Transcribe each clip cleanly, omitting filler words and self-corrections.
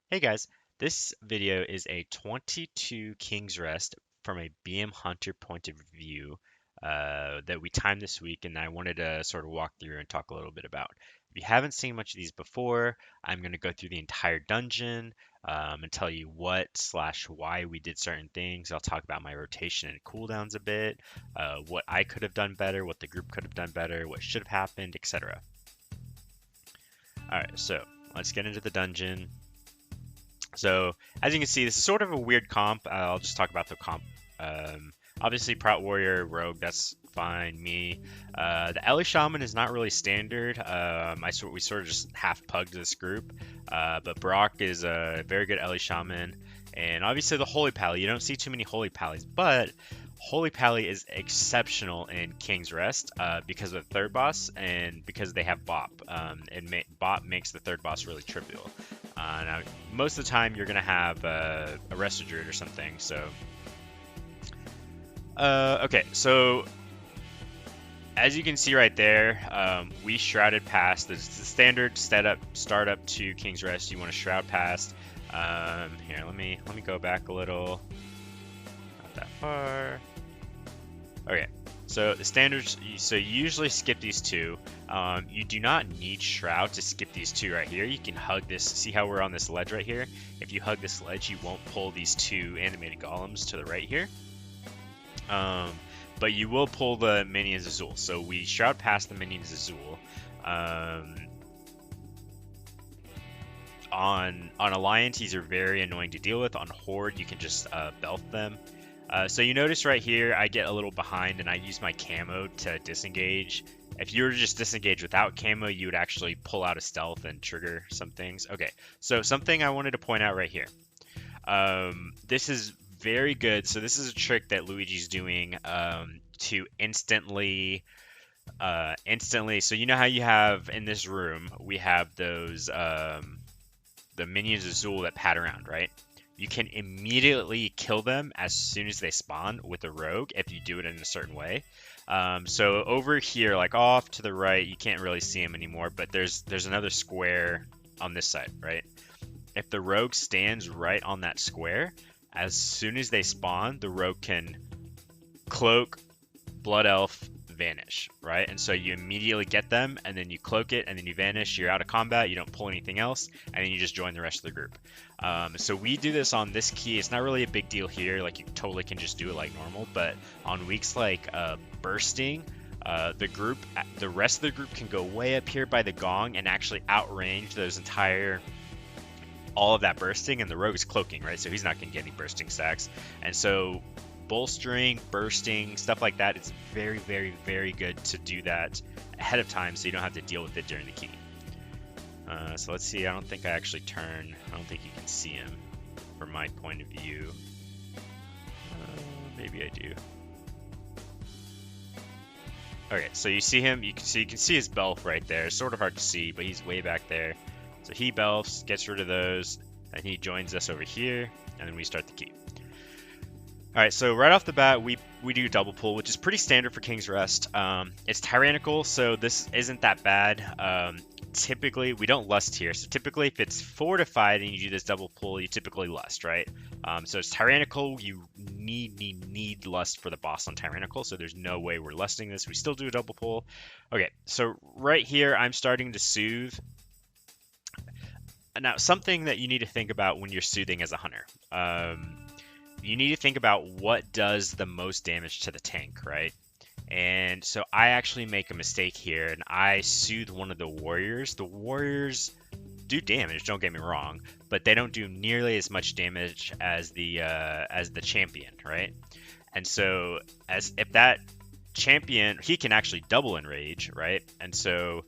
Hey guys, this video is a 22 King's Rest from a BM Hunter point of view that we timed this week, and I wanted to sort of walk through and talk a little bit about. If you haven't seen much of these before, I'm going to go through the entire dungeon and tell you what/why we did certain things. I'll talk about my rotation and cooldowns a bit, what I could have done better, what the group could have done better, what should have happened, etc. All right, so let's get into the dungeon. So as you can see, this is sort of a weird comp. I'll just talk about the comp. Obviously, Prot Warrior, Rogue, that's fine. Me, the Ellie Shaman is not really standard. We sort of just half pugged this group. But Brock is a very good Ellie Shaman, and obviously the Holy Pally. You don't see too many Holy Pallies, but Holy Pally is exceptional in King's Rest because of the third boss and because they have Bop. Bop makes the third boss really trivial. Now, most of the time you're going to have a Resto Druid or something, so... okay, so as you can see right there, we shrouded past the standard start up to King's Rest. You want to shroud past. Here, let me go back a little. Not that far. Okay, so the standards. So you usually skip these two. You do not need shroud to skip these two right here. You can hug this. See how we're on this ledge right here? If you hug this ledge, you won't pull these two animated golems to the right here. But you will pull the minions Azul. So we shroud past the minions Azul. On Alliance, these are very annoying to deal with. On Horde, you can just belf them. So you notice right here, I get a little behind and I use my camo to disengage. If you were to just disengage without camo, you would actually pull out a stealth and trigger some things. Okay, so something I wanted to point out right here. This is very good. So this is a trick that Luigi's doing to instantly. So you know how you have in this room, we have those the minions Azul that pat around, right? You can immediately kill them as soon as they spawn with a rogue if you do it in a certain way. So over here, like off to the right, you can't really see him anymore, but there's another square on this side, right? If the rogue stands right on that square, as soon as they spawn, the rogue can cloak, blood elf, vanish, right? And so you immediately get them, and then you cloak it, and then you vanish. You're out of combat. You don't pull anything else, and then you just join the rest of the group. So we do this on this key. It's not really a big deal here. Like, you totally can just do it like normal. But on weeks like bursting, the rest of the group can go way up here by the gong and actually outrange those all of that bursting, and the rogue is cloaking, right? So he's not going to get any bursting stacks. And so bolstering, bursting, stuff like that, it's very, very, very good to do that ahead of time so you don't have to deal with it during the key. So let's see, I don't think I actually turn. I don't think you can see him from my point of view. Maybe I do. Okay, so you see him, you can see his belf right there. It's sort of hard to see, but he's way back there. So he belfs, gets rid of those, and he joins us over here, and then we start the key. Alright, so right off the bat, we do double pull, which is pretty standard for King's Rest. It's Tyrannical, so this isn't that bad. Typically, we don't lust here, so typically if it's fortified and you do this double pull, you typically lust, right? So it's Tyrannical, you need lust for the boss on Tyrannical, so there's no way we're lusting this. We still do a double pull. Okay, so right here, I'm starting to soothe. Now, something that you need to think about when you're soothing as a hunter. You need to think about what does the most damage to the tank, right? And so I actually make a mistake here, and I soothe one of the warriors. The warriors do damage, don't get me wrong, but they don't do nearly as much damage as the champion, right? And so if that champion, he can actually double in rage, right? And so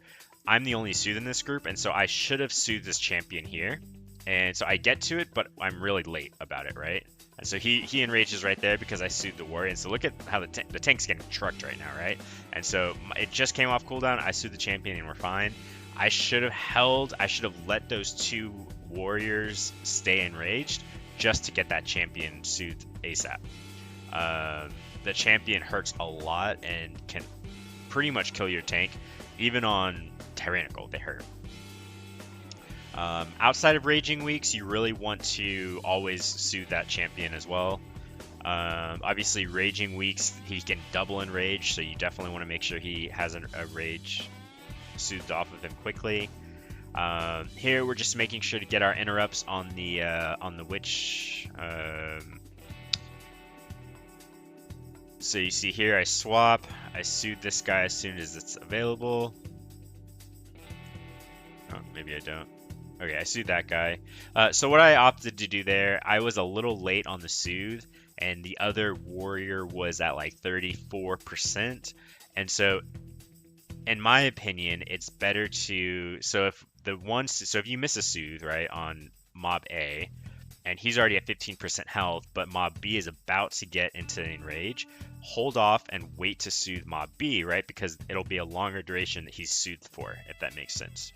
I'm the only soothe in this group, and so I should have soothed this champion here. And so I get to it, but I'm really late about it, right? And so he enrages right there because I soothed the warrior. And so look at how the tank's getting trucked right now, right? And so it just came off cooldown. I soothed the champion and we're fine. I should have let those two warriors stay enraged just to get that champion soothed ASAP. The champion hurts a lot and can pretty much kill your tank. Even on Tyrannical, they hurt. Outside of raging weeks, you really want to always soothe that champion as well. Obviously, raging weeks, he can double in rage, so you definitely want to make sure he has a rage soothed off of him quickly. Here, we're just making sure to get our interrupts on the witch. So you see here, I swap, I soothe this guy as soon as it's available. Oh, maybe I don't. Okay, I soothe that guy. So what I opted to do there, I was a little late on the soothe, and the other warrior was at like 34%. And so, in my opinion, it's better to, so if you miss a soothe, right, on mob A, and he's already at 15% health, but mob B is about to get into enrage, hold off and wait to soothe mob B, right? Because it'll be a longer duration that he's soothed for, if that makes sense.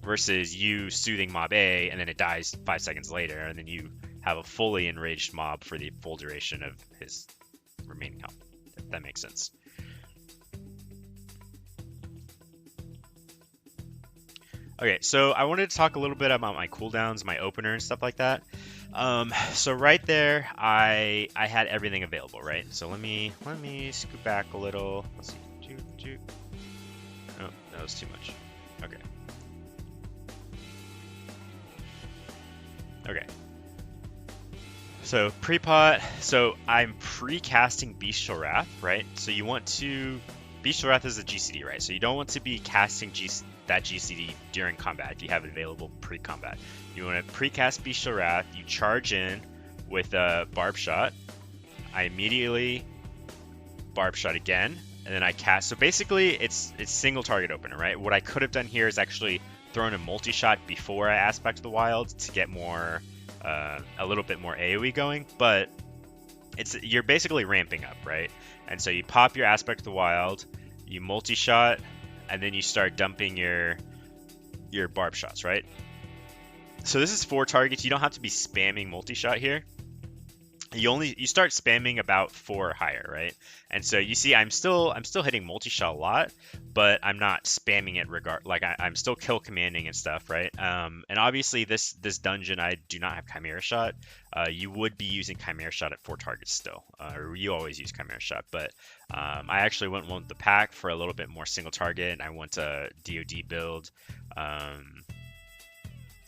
Versus you soothing mob A and then it dies 5 seconds later, and then you have a fully enraged mob for the full duration of his remaining health, if that makes sense. Okay, so I wanted to talk a little bit about my cooldowns, my opener, and stuff like that. So right there, I had everything available, right? So let me scoot back a little. Let's see. Oh, that was too much. Okay. Okay. So pre-pot. So I'm pre-casting Bestial Wrath, right? So you want to Bestial Wrath is a GCD, right? So you don't want to be casting that GCD during combat if you have it available pre-combat. You want to pre-cast Bestial Wrath, you charge in with a Barb Shot. I immediately Barb Shot again, and then I cast. So basically, it's single target opener, right? What I could have done here is actually thrown a multi-shot before I Aspect the Wild to get more, a little bit more AoE going, but you're basically ramping up, right? And so you pop your Aspect the Wild, you multi-shot, and then you start dumping your barb shots, right? So this is 4 targets. You don't have to be spamming multi-shot here. You start spamming about 4 or higher, right? And so you see I'm still hitting multi-shot a lot, but I'm not spamming it I'm still kill commanding and stuff, right? And obviously this dungeon I do not have Chimera Shot. You would be using Chimera Shot at 4 targets still, or you always use Chimera Shot, but I actually went with the pack for a little bit more single target, and I went a DoD build,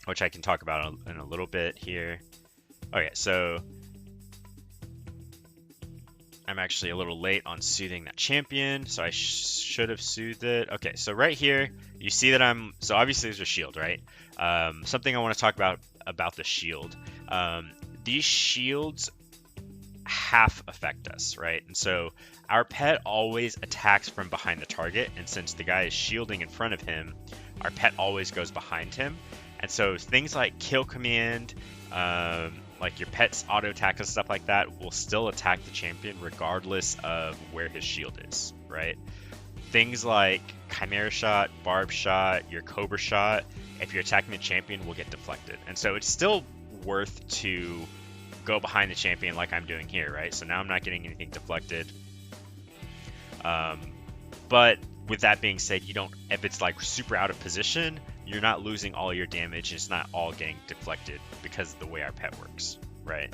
which I can talk about in a little bit here. Okay, so I'm actually a little late on soothing that champion, so I should have soothed it. Okay, so right here, you see that so obviously there's a shield, right? Something I want to talk about the shield. These shields half affect us, right? And so our pet always attacks from behind the target, and since the guy is shielding in front of him, our pet always goes behind him. And so things like kill command, like your pet's auto attack and stuff like that will still attack the champion regardless of where his shield is, right? Things like Chimera Shot, Barb Shot, your Cobra Shot, if you're attacking the champion, will get deflected. And so it's still worth to go behind the champion like I'm doing here, right? So now I'm not getting anything deflected. But with that being said, if it's like super out of position, you're not losing all your damage, and it's not all getting deflected because of the way our pet works, right?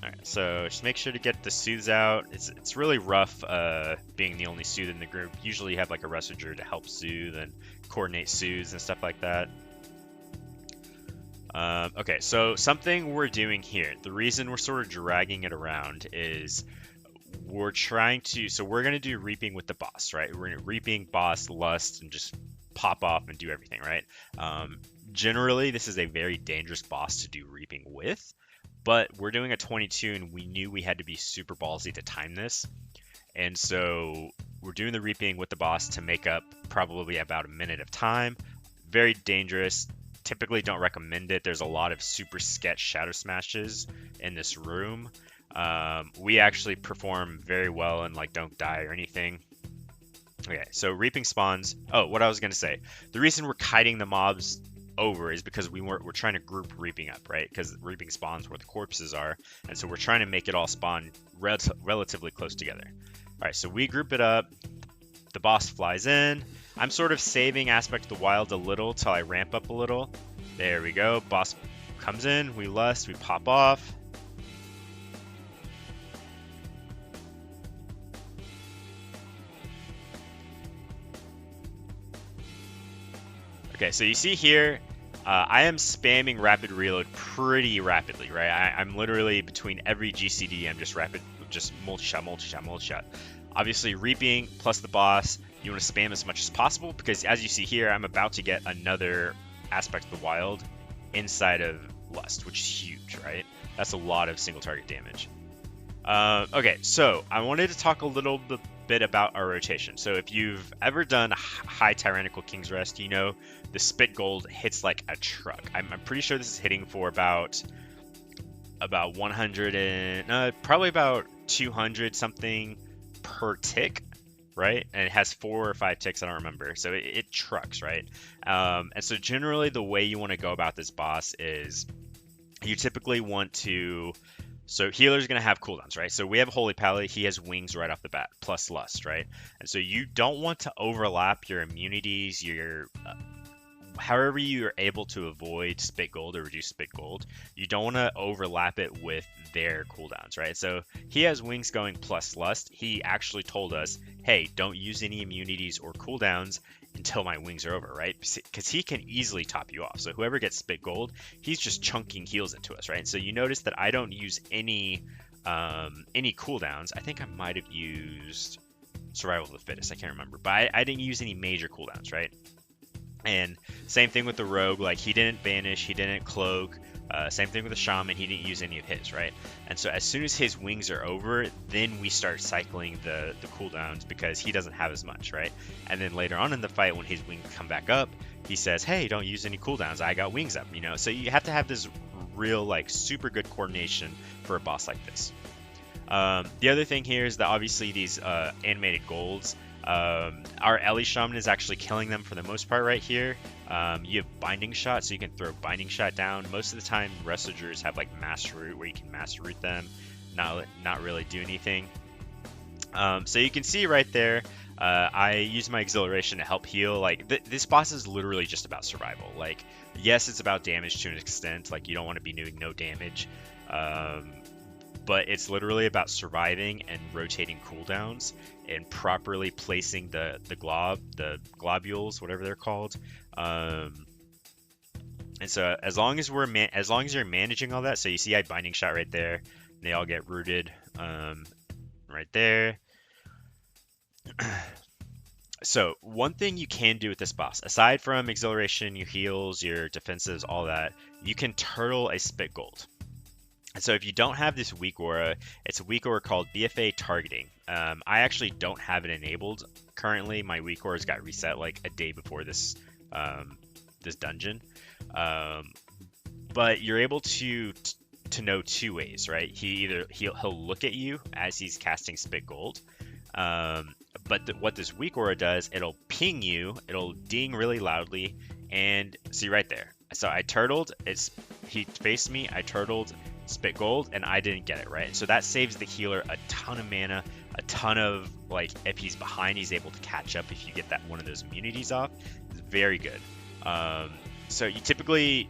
Alright, so just make sure to get the soothes out. It's really rough being the only soothe in the group. Usually you have like a Researcher to help soothe and coordinate soothes and stuff like that. Okay, so something we're doing here, the reason we're sort of dragging it around is we're going to do Reaping with the boss, right? We're going to Reaping, boss, lust, and just pop off and do everything, right? Generally, this is a very dangerous boss to do Reaping with, but we're doing a 22 and we knew we had to be super ballsy to time this. And so we're doing the Reaping with the boss to make up probably about a minute of time. Very dangerous. Typically don't recommend it. There's a lot of super sketch shadow smashes in this room. We actually perform very well and like don't die or anything. Okay, so Reaping spawns. Oh, what I was gonna say. The reason we're kiting the mobs over is because we're trying to group Reaping up, right? Because Reaping spawns where the corpses are, and so we're trying to make it all spawn relatively close together. All right, so we group it up. The boss flies in. I'm sort of saving Aspect of the Wild a little till I ramp up a little. There we go. Boss comes in, we lust, we pop off. Okay, so you see here, I am spamming rapid reload pretty rapidly, right? I'm literally between every GCD, I'm just multi-shot, multi-shot, multi-shot. Obviously, reaping plus the boss, you want to spam as much as possible because as you see here, I'm about to get another Aspect of the Wild inside of Lust, which is huge, right? That's a lot of single target damage. Okay, so I wanted to talk a little bit about our rotation. So if you've ever done high Tyrannical King's Rest, you know the Spit Gold hits like a truck. I'm pretty sure this is hitting for about 100 and probably about 200 something per tick, right? And it has 4 or 5 ticks, I don't remember. So it trucks, right? And so generally the way you want to go about this boss is you typically want to... So healer's going to have cooldowns, right? So we have Holy Pally, he has wings right off the bat, plus Lust, right? And so you don't want to overlap your immunities, your... however you are able to avoid Spit Gold or reduce Spit Gold, you don't want to overlap it with their cooldowns, right? So he has wings going plus Lust. He actually told us, hey, don't use any immunities or cooldowns until my wings are over, right? Because he can easily top you off. So whoever gets Spit Gold, he's just chunking heals into us, right? And so you notice that I don't use any cooldowns. I think I might have used Survival of the Fittest. I can't remember, but I didn't use any major cooldowns, right? And same thing with the Rogue, like he didn't banish, he didn't cloak. Same thing with the Shaman, he didn't use any of his, right? And so as soon as his wings are over, then we start cycling the cooldowns because he doesn't have as much, right? And then later on in the fight, when his wings come back up, he says, hey, don't use any cooldowns, I got wings up, you know? So you have to have this real, like, super good coordination for a boss like this. The other thing here is that obviously these animated golds, our Ellie Shaman is actually killing them for the most part right here. You have Binding Shot, so you can throw Binding Shot down. Most of the time, Wrestlers have like Master Root, where you can Master Root them, not really do anything. So you can see right there, I use my Exhilaration to help heal. Like this boss is literally just about survival. Like, yes, it's about damage to an extent. Like you don't want to be doing no damage. But it's literally about surviving and rotating cooldowns and properly placing the globules, whatever they're called. And so as long as you're managing all that, so you see I Binding Shot right there, and they all get rooted right there. So one thing you can do with this boss, aside from Exhilaration, your heals, your defenses, all that, you can turtle a Spit Gold. And so if you don't have this weak aura, it's a weak aura called BFA targeting. I actually don't have it enabled currently. My weak auras got reset like a day before this this dungeon. But you're able to know two ways, right? He'll look at you as he's casting Spit Gold. But what this weak aura does, it'll ping you, it'll ding really loudly, and see right there. So I turtled, he faced me, I turtled, Spit Gold, and I didn't get it, right? So that saves the healer a ton of mana, a ton of, like, if he's behind, he's able to catch up if you get that one of those immunities off. It's very good. So you typically,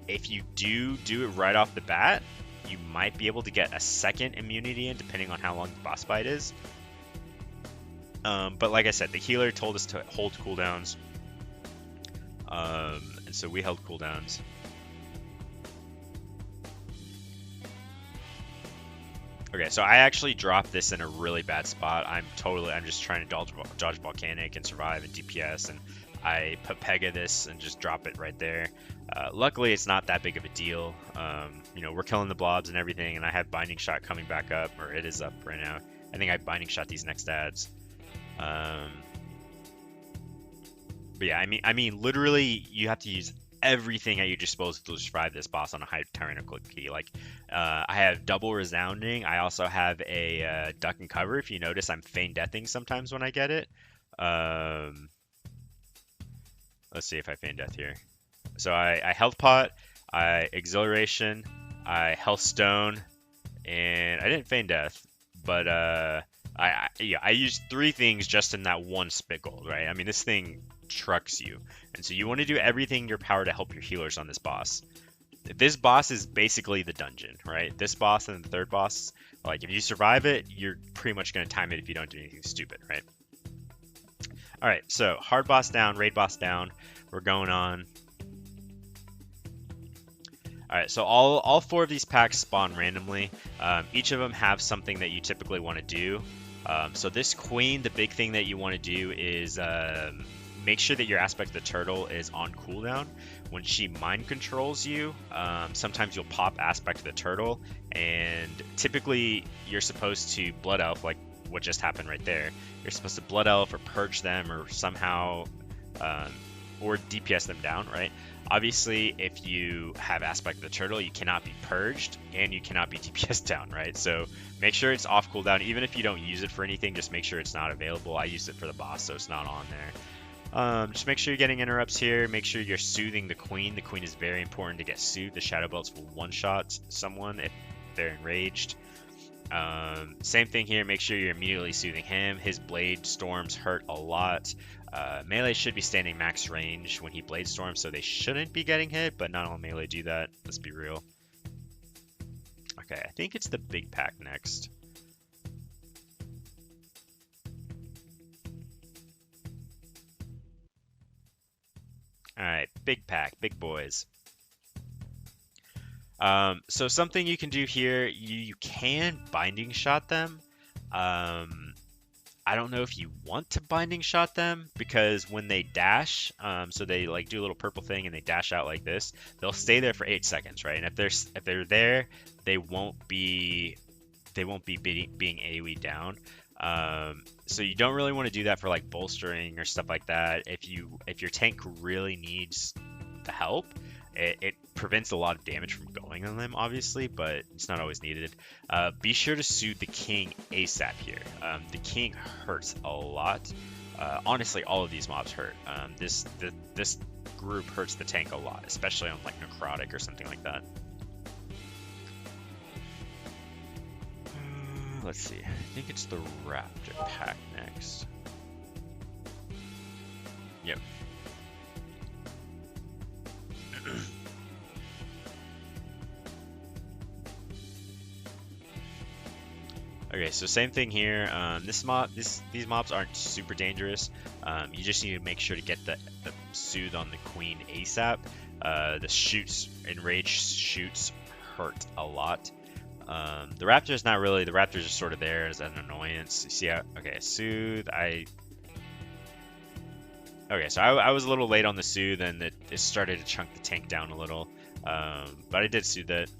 if you do it right off the bat, you might be able to get a second immunity in, depending on how long the boss fight is. But like I said, the healer told us to hold cooldowns. And so we held cooldowns. Okay, so I actually dropped this in a really bad spot. I'm just trying to dodge Volcanic and survive and DPS, and I put Pega this and just drop it right there. Luckily, it's not that big of a deal. You know, we're killing the blobs and everything, and I have Binding Shot coming back up, or it is up right now. I think I Binding Shot these next ads. But yeah, I mean, literally, you have to use everything at your disposal to survive this boss on a high Tyrannical key. Like, I have double resounding. I also have a duck and cover. If you notice, I'm feign deathing sometimes when I get it. Let's see if I feign death here. So I health pot, I exhilaration, I health stone, and I didn't feign death, but I used 3 things just in that one spit gold, right? I mean, this thing trucks you. And so you want to do everything in your power to help your healers on this boss. This boss is basically the dungeon, right? This boss and the third boss, like if you survive it, you're pretty much going to time it if you don't do anything stupid, right? All right, so hard boss down, raid boss down. We're going on. All right, so all 4 of these packs spawn randomly. Each of them have something that you typically want to do. So this queen, the big thing that you want to do is make sure that your aspect of the turtle is on cooldown. When she mind controls you, sometimes you'll pop aspect of the turtle, and typically you're supposed to blood elf, like what just happened right there. You're supposed to blood elf or purge them or somehow or DPS them down, right? Obviously, if you have aspect of the turtle, you cannot be purged and you cannot be DPS down, right? So make sure it's off cooldown. Even if you don't use it for anything, just make sure it's not available. I used it for the boss, so it's not on there. Just make sure you're getting interrupts here. Make sure you're soothing the queen. The queen is very important to get soothed. The shadow belts will one-shot someone if they're enraged. Same thing here. Make sure you're immediately soothing him. His blade storms hurt a lot. Melee should be standing max range when he blade storms, so they shouldn't be getting hit, but not all melee do that. Let's be real. Okay, I think it's the big pack next. Alright, big pack, big boys. So something you can do here, you can binding shot them. I don't know if you want to binding shot them, because when they dash, so they like do a little purple thing and they dash out like this, they'll stay there for 8 seconds, right? And if they're there, they won't be being AoE down. So you don't really want to do that for like bolstering or stuff like that. If your tank really needs the help, it prevents a lot of damage from going on them, obviously, but it's not always needed. Be sure to soothe the king ASAP here. The king hurts a lot. Honestly, all of these mobs hurt. This group hurts the tank a lot, especially on like necrotic or something like that. Let's see. I think it's the raptor pack next. Yep. Okay, so same thing here. These mobs aren't super dangerous. You just need to make sure to get the soothe on the queen ASAP. The shoots, enraged shoots hurt a lot. The raptor's not really. The raptors are sort of there as an annoyance. You see how? Okay, soothe. Okay, so I was a little late on the soothe, and it started to chunk the tank down a little. But I did soothe it.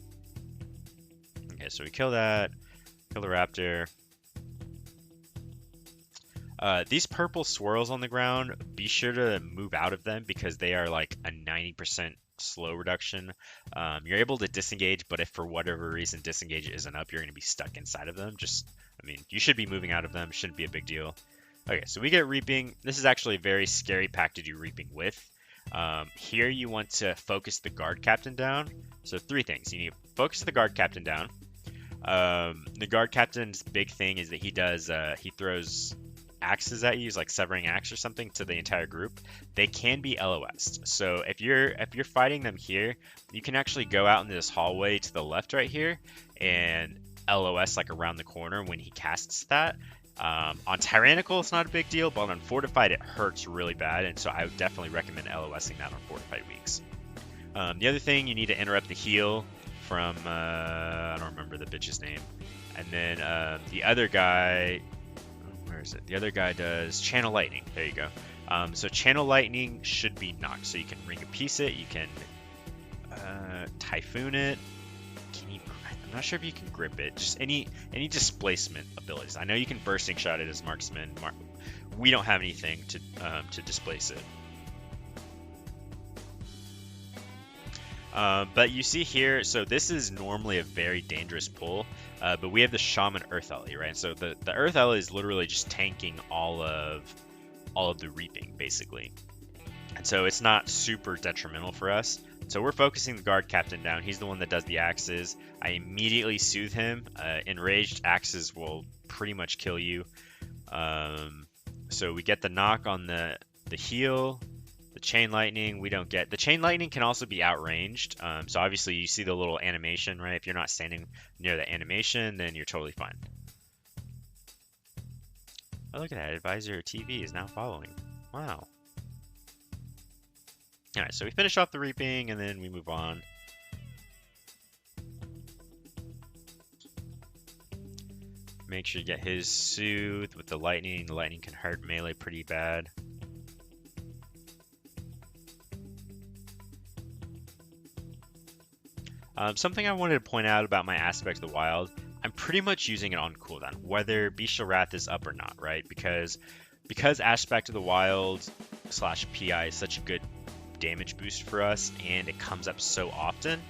Okay, so we kill that. Kill the raptor. These purple swirls on the ground, be sure to move out of them because they are like a 90% slow reduction. You're able to disengage, but if for whatever reason disengage isn't up, you're going to be stuck inside of them. I mean, you should be moving out of them. Shouldn't be a big deal. Okay, so we get reaping. This is actually a very scary pack to do reaping with. Here you want to focus the guard captain down. So 3 things. You need to focus the guard captain down. The guard captain's big thing is that he throws axes at you, like severing axe or something, to the entire group. They can be LOS'd. So if you're fighting them here, you can actually go out into this hallway to the left right here and LOS like around the corner when he casts that. On Tyrannical, it's not a big deal, but on Fortified, it hurts really bad, and so I would definitely recommend LOSing that on Fortified weeks. The other thing, you need to interrupt the heal from, I don't remember the bitch's name. And then the other guy, where is it? The other guy does Channel Lightning. There you go. So Channel Lightning should be knocked. So you can Ring of Peace it, you can Typhoon it. I'm not sure if you can grip it. Just any displacement abilities. I know you can bursting shot it as marksman. We don't have anything to displace it. But you see here, so this is normally a very dangerous pull, but we have the Shaman Earth Ellie, right? So the Earth Ellie is literally just tanking all of the reaping, basically. And so it's not super detrimental for us. So we're focusing the guard captain down. He's the one that does the axes. I immediately soothe him. Enraged axes will pretty much kill you. So we get the knock on the heal. The chain lightning we don't get. The chain lightning can also be outranged. So obviously you see the little animation, right? If you're not standing near the animation, then you're totally fine. Oh, look at that. Advisor TV is now following. Wow. Alright, so we finish off the reaping and then we move on. Make sure you get his soothe with the lightning. The lightning can hurt melee pretty bad. Something I wanted to point out about my Aspect of the Wild, I'm pretty much using it on cooldown, whether Bestial Wrath is up or not, right? Because Aspect of the Wild / PI is such a good damage boost for us, and it comes up so often,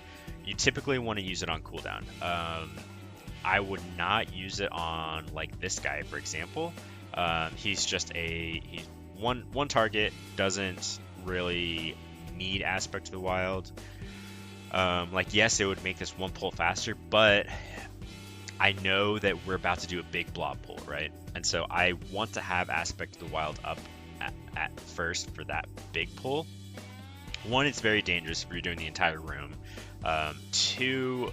you typically want to use it on cooldown. I would not use it on like this guy, for example. He's just he's one target, doesn't really need Aspect of the Wild. Like, yes, it would make this one pull faster, but I know that we're about to do a big blob pull, right? And so I want to have Aspect of the Wild up at first for that big pull. One, it's very dangerous if you're doing the entire room. Two,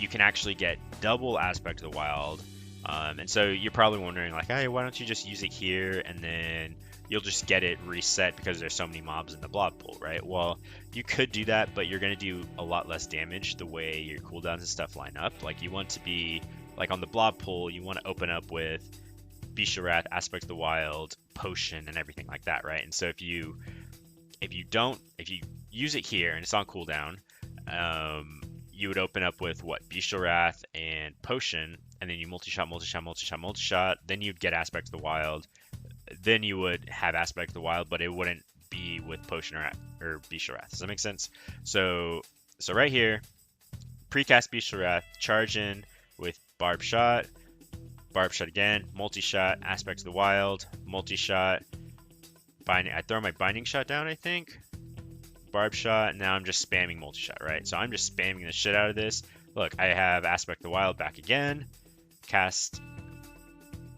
you can actually get double Aspect of the Wild. And so you're probably wondering, like, hey, why don't you just use it here and then you'll just get it reset because there's so many mobs in the blob pool, right? Well, you could do that, but you're going to do a lot less damage the way your cooldowns and stuff line up. Like, you want to be, like, on the blob pool, you want to open up with Bestial Wrath, Aspect of the Wild, Potion, and everything like that, right? And so if you use it here and it's on cooldown, you would open up with what? Bestial Wrath and Potion, and then you multi-shot, then you'd get Aspect of the Wild. Then you would have Aspect of the Wild, but it wouldn't be with Potion or Bestial Wrath. Does that make sense? So right here, precast Bestial Wrath, charge in with Barb Shot again, multi-shot, Aspect of the Wild, multi-shot, binding. I throw my binding shot down, I think. Barb Shot, now I'm just spamming multi-shot, right? So I'm just spamming the shit out of this. Look, I have Aspect of the Wild back again, cast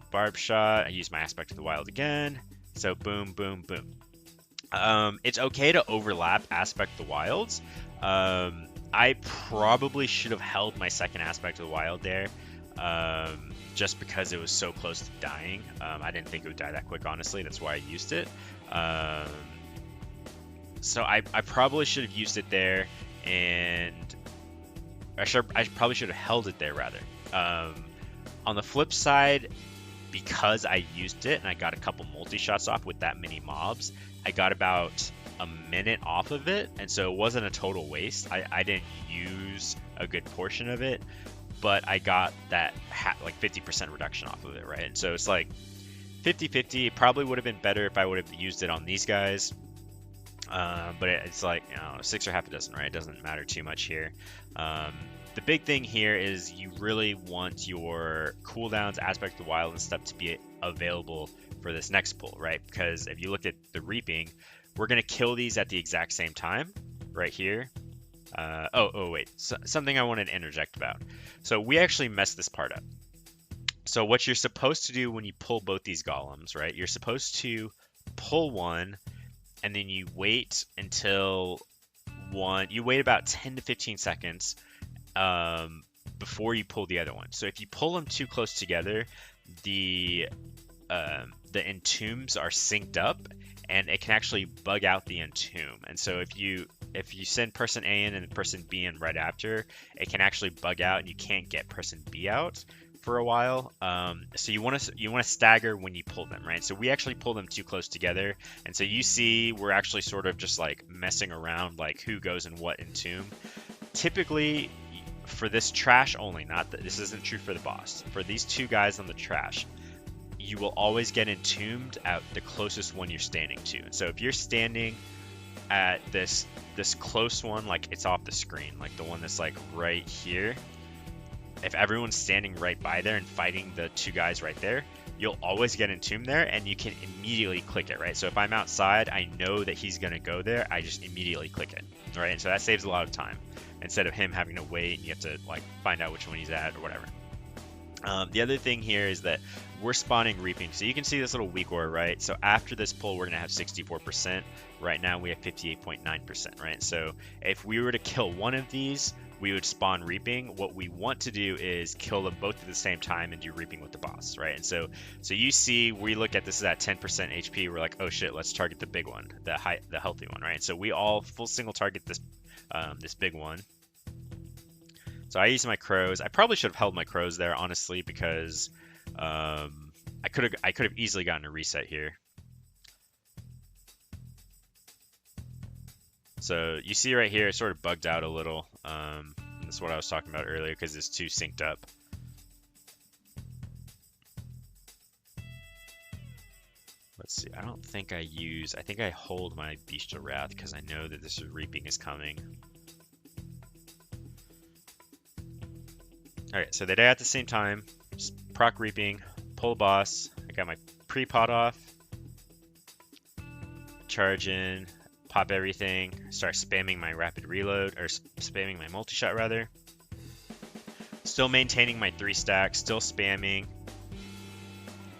Barb Shot, I use my Aspect of the Wild again, so boom, boom, boom. It's okay to overlap Aspect of the Wilds. I probably should have held my second Aspect of the Wild there, just because it was so close to dying. I didn't think it would die that quick, honestly. That's why I used it. So I probably should have used it there, and I probably should have held it there, rather. On the flip side, because I used it and I got a couple multi-shots off with that many mobs, I got about a minute off of it, and so it wasn't a total waste. I didn't use a good portion of it, but I got that like 50% reduction off of it, right? And so it's like 50-50. It probably would have been better if I would have used it on these guys, but it's like, you know, 6 or half a dozen, right? It doesn't matter too much here. The big thing here is you really want your cooldowns, Aspect of the Wild, and stuff to be available for this next pull, right? Because if you look at the reaping, we're going to kill these at the exact same time right here. Wait, something I wanted to interject about. So we actually messed this part up. So what you're supposed to do when you pull both these golems, right? You're supposed to pull one, and then you wait until you wait about 10 to 15 seconds before you pull the other one. So if you pull them too close together, the entombs are synced up, and it can actually bug out the entomb. And so if you send person A in and person B in right after, it can actually bug out, and you can't get person B out for a while. So you want to stagger when you pull them, right? So we actually pull them too close together, and so you see we're actually sort of just like messing around, like who goes in what entomb. Typically, for this trash only, this isn't true for the boss. For these two guys on the trash, you will always get entombed at the closest one you're standing to. And so if you're standing at this close one, like it's off the screen, like the one that's like right here, if everyone's standing right by there and fighting the two guys right there, you'll always get entombed there, and you can immediately click it, right? So if I'm outside, I know that he's gonna go there, I just immediately click it, right? And so that saves a lot of time instead of him having to wait and you have to like find out which one he's at or whatever. The other thing here is that we're spawning reaping. So you can see this little weak ore, right? So after this pull, we're going to have 64%. Right now we have 58.9%, right? So if we were to kill one of these, we would spawn reaping. What we want to do is kill them both at the same time and do reaping with the boss, right? And so you see, we look at this at 10% HP. We're like, oh shit, let's target the big one, the healthy one, right? And so we all full single target this this big one. So I use my crows. I probably should have held my crows there, honestly, because I could have easily gotten a reset here. So you see right here, it sort of bugged out a little. That's what I was talking about earlier because it's too synced up. Let's see. I don't think I think I hold my Bestial Wrath because I know that this reaping is coming. Alright, so they die at the same time. Just proc reaping, pull boss. I got my pre-pot off. Charge in, pop everything, start spamming my rapid reload, or spamming my multi-shot rather. Still maintaining my 3 stacks, still spamming.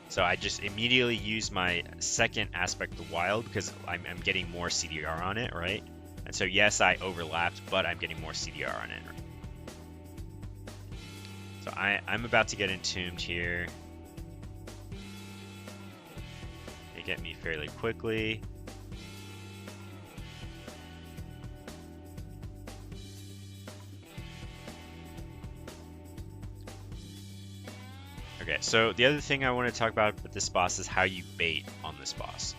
So I just immediately use my second aspect of wild because I'm getting more CDR on it, right? And so yes, I overlapped, but I'm getting more CDR on it. So I'm about to get entombed here. They get me fairly quickly. Okay, so the other thing I want to talk about with this boss is how you bait on this boss.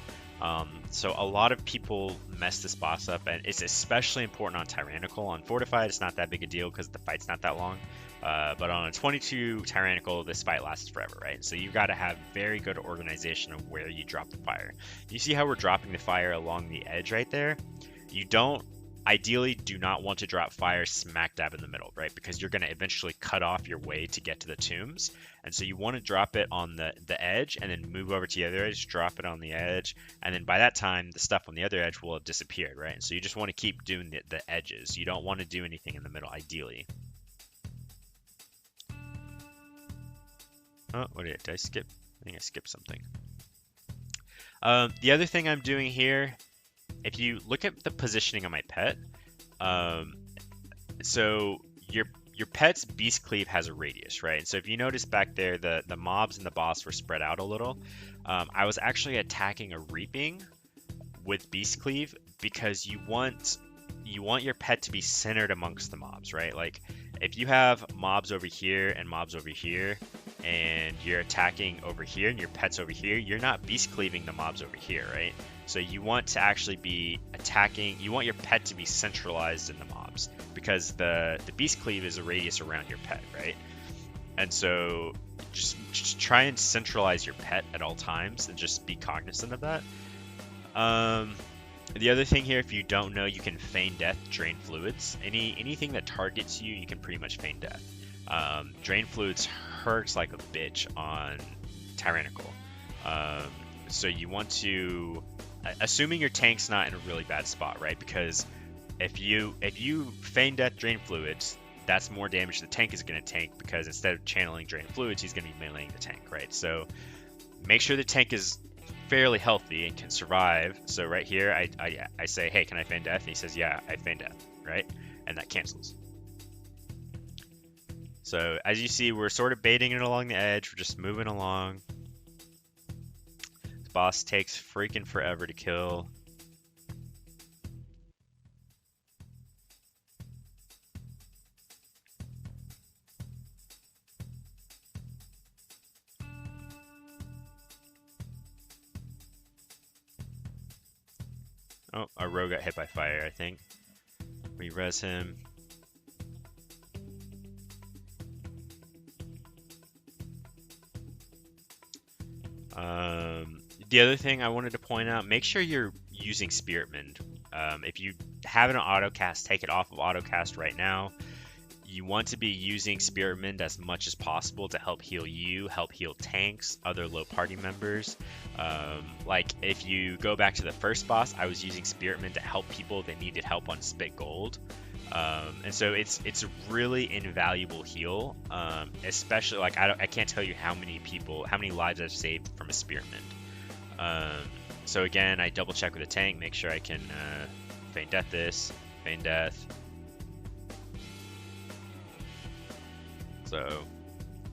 So a lot of people mess this boss up, and it's especially important on Tyrannical. On Fortified, it's not that big a deal because the fight's not that long. But on a 22 Tyrannical, this fight lasts forever, right? So you've got to have very good organization of where you drop the fire. You see how we're dropping the fire along the edge right there? You ideally do not want to drop fire smack dab in the middle, right? Because you're going to eventually cut off your way to get to the tombs. And so you want to drop it on the edge and then move over to the other edge, drop it on the edge. And then by that time, the stuff on the other edge will have disappeared, right? And so you just want to keep doing the edges. You don't want to do anything in the middle, ideally. Oh, did I skip? I think I skipped something. The other thing I'm doing here, if you look at the positioning of my pet, so your pet's Beast Cleave has a radius, right? And so if you notice back there, the mobs and the boss were spread out a little. I was actually attacking a reaping with Beast Cleave because you want your pet to be centered amongst the mobs, right? Like if you have mobs over here and mobs over here, and you're attacking over here and your pet's over here, you're not beast cleaving the mobs over here, right? So you want to actually be attacking, you want your pet to be centralized in the mobs because the beast cleave is a radius around your pet, right? And so just try and centralize your pet at all times and just be cognizant of that. The other thing here, if you don't know, you can feign death, drain fluids. Anything that targets you, you can pretty much feign death. Drain fluids hurts like a bitch on Tyrannical. So you want to, assuming your tank's not in a really bad spot, right? Because if you feign death, drain fluids, that's more damage the tank is going to take because instead of channeling drain fluids, he's going to be meleeing the tank, right? So make sure the tank is fairly healthy and can survive. So right here, I say, hey, can I feign death? And he says, yeah, I feign death, right? And that cancels. So as you see, we're sort of baiting it along the edge. We're just moving along. This boss takes freaking forever to kill. Oh, our rogue got hit by fire, I think. We res him. The other thing I wanted to point out, make sure you're using Spiritman. If you have it on autocast, take it off of autocast right now. You want to be using Spearmint as much as possible to help heal you, help heal tanks, other low party members. Like if you go back to the first boss, I was using Spearmint to help people that needed help on Spit Gold. And so it's a really invaluable heal, especially like I can't tell you how many lives I've saved from a Spearmint. So again, I double check with the tank, make sure I can feign death this, feign death. So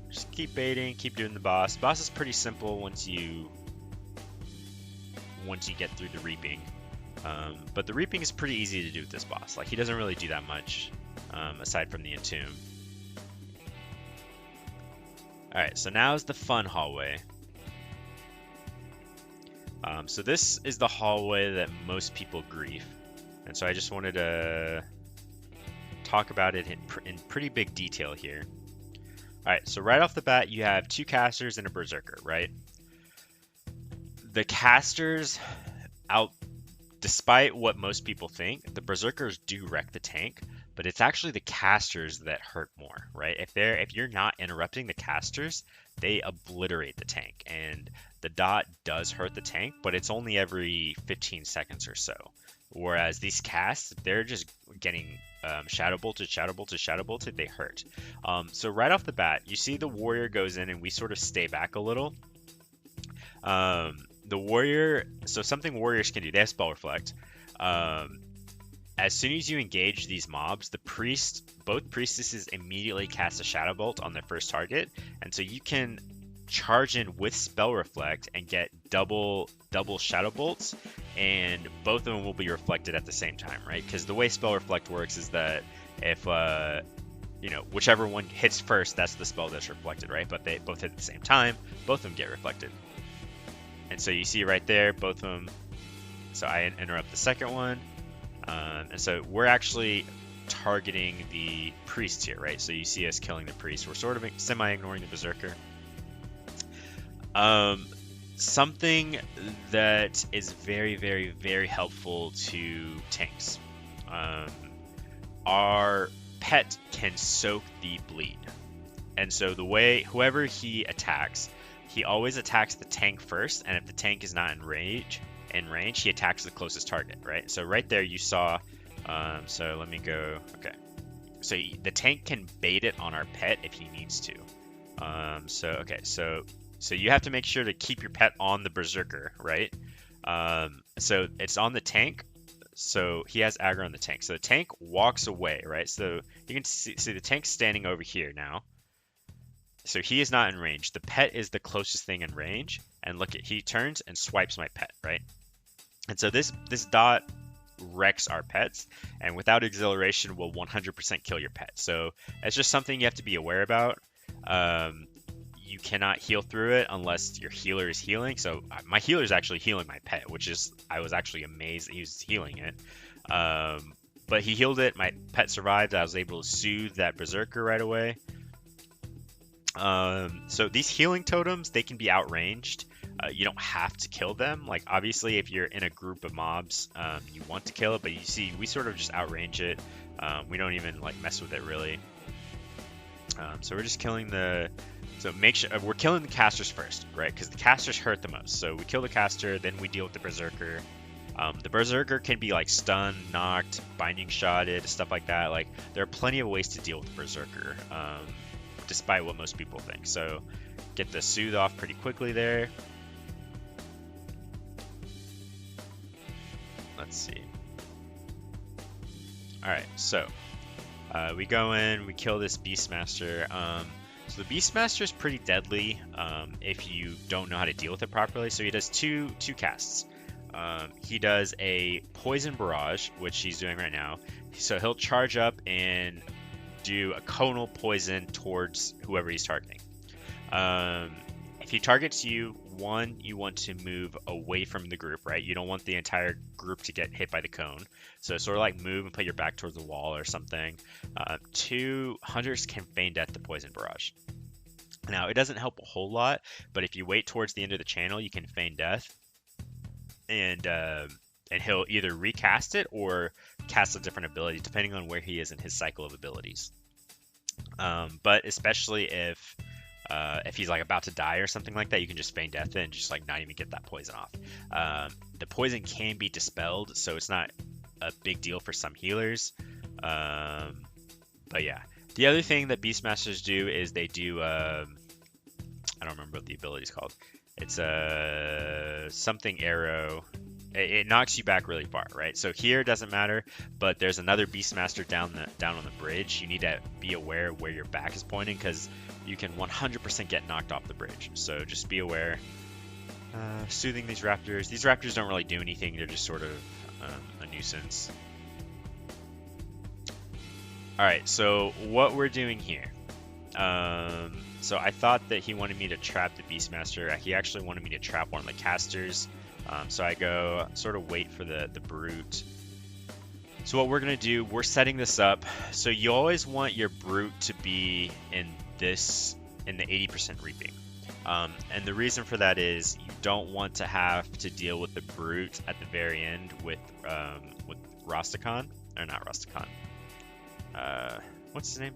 just keep baiting, keep doing the boss. Boss is pretty simple once you get through the reaping. But the reaping is pretty easy to do with this boss. Like he doesn't really do that much aside from the entomb. Alright, so now is the fun hallway. So this is the hallway that most people grief. And so I just wanted to talk about it in pretty big detail here. Alright, so right off the bat, you have 2 casters and a berserker, right? The casters, despite what most people think, the berserkers do wreck the tank, but it's actually the casters that hurt more, right? If you're not interrupting the casters, they obliterate the tank, and the dot does hurt the tank, but it's only every 15 seconds or so. Whereas these casts, they're just getting shadow bolted, they hurt. So right off the bat, you see the warrior goes in and we sort of stay back a little. The warrior, so something warriors can do, they have spell reflect. As soon as you engage these mobs, both priestesses immediately cast a shadow bolt on their first target, and so you can charge in with spell reflect and get double shadow bolts, and both of them will be reflected at the same time, right? Because the way spell reflect works is that if whichever one hits first, that's the spell that's reflected, right? But they both hit at the same time, both of them get reflected. And so you see right there, both of them. So I interrupt the second one, and so we're actually targeting the priest here, right? So you see us killing the priest. We're sort of semi-ignoring the berserker. Something that is very, very, very helpful to tanks. Our pet can soak the bleed. And so the way, whoever he attacks, he always attacks the tank first, and if the tank is not in range, he attacks the closest target, right? So right there you saw, so let me go, okay. So the tank can bait it on our pet if he needs to. So you have to make sure to keep your pet on the berserker, right? So it's on the tank, so he has aggro on the tank. So the tank walks away, right? So you can see the tank's standing over here now. So he is not in range. The pet is the closest thing in range, and look, he turns and swipes my pet, right? And so this dot wrecks our pets, and without exhilaration will 100% kill your pet. So it's just something you have to be aware about. You cannot heal through it unless your healer is healing. So my healer is actually healing my pet, I was actually amazed that he was healing it. But he healed it, my pet survived, I was able to soothe that berserker right away. So these healing totems, they can be outranged. You don't have to kill them. Like obviously if you're in a group of mobs, you want to kill it, but you see we sort of just outrange it. We don't even like mess with it really. So we're just killing make sure we're killing the casters first, right? Because the casters hurt the most. So we kill the caster, then we deal with the berserker. The berserker can be like stunned, knocked, binding shotted, stuff like that. Like there are plenty of ways to deal with the berserker, despite what most people think. So get the soothe off pretty quickly there. Let's see. All right, so we go in, we kill this Beastmaster. So the Beastmaster is pretty deadly if you don't know how to deal with it properly. So he does two casts. He does a Poison Barrage, which he's doing right now. So he'll charge up and do a conal poison towards whoever he's targeting. If he targets you, you want to move away from the group, right? You don't want the entire group to get hit by the cone. So sort of like move and put your back towards the wall or something. 2, hunters can feign death to Poison Barrage. Now, it doesn't help a whole lot, but if you wait towards the end of the channel, you can feign death. And he'll either recast it or cast a different ability, depending on where he is in his cycle of abilities. But especially if he's like about to die or something like that, you can just feign death it and just like not even get that poison off. The poison can be dispelled, so it's not a big deal for some healers. But yeah, the other thing that Beastmasters do is they do I don't remember what the ability is called. It's a something arrow. It knocks you back really far, right? So here it doesn't matter, but there's another Beastmaster down on the bridge. You need to be aware where your back is pointing because you can 100% get knocked off the bridge. So just be aware. Soothing these raptors. These raptors don't really do anything. They're just sort of a nuisance. All right, so what we're doing here. So I thought that he wanted me to trap the Beastmaster. He actually wanted me to trap one of the casters. So I go sort of wait for the brute. So what we're gonna do, we're setting this up. So you always want your brute to be in the 80% reaping. And the reason for that is you don't want to have to deal with the brute at the very end with Rastakhan, or not Rastakhan. What's his name?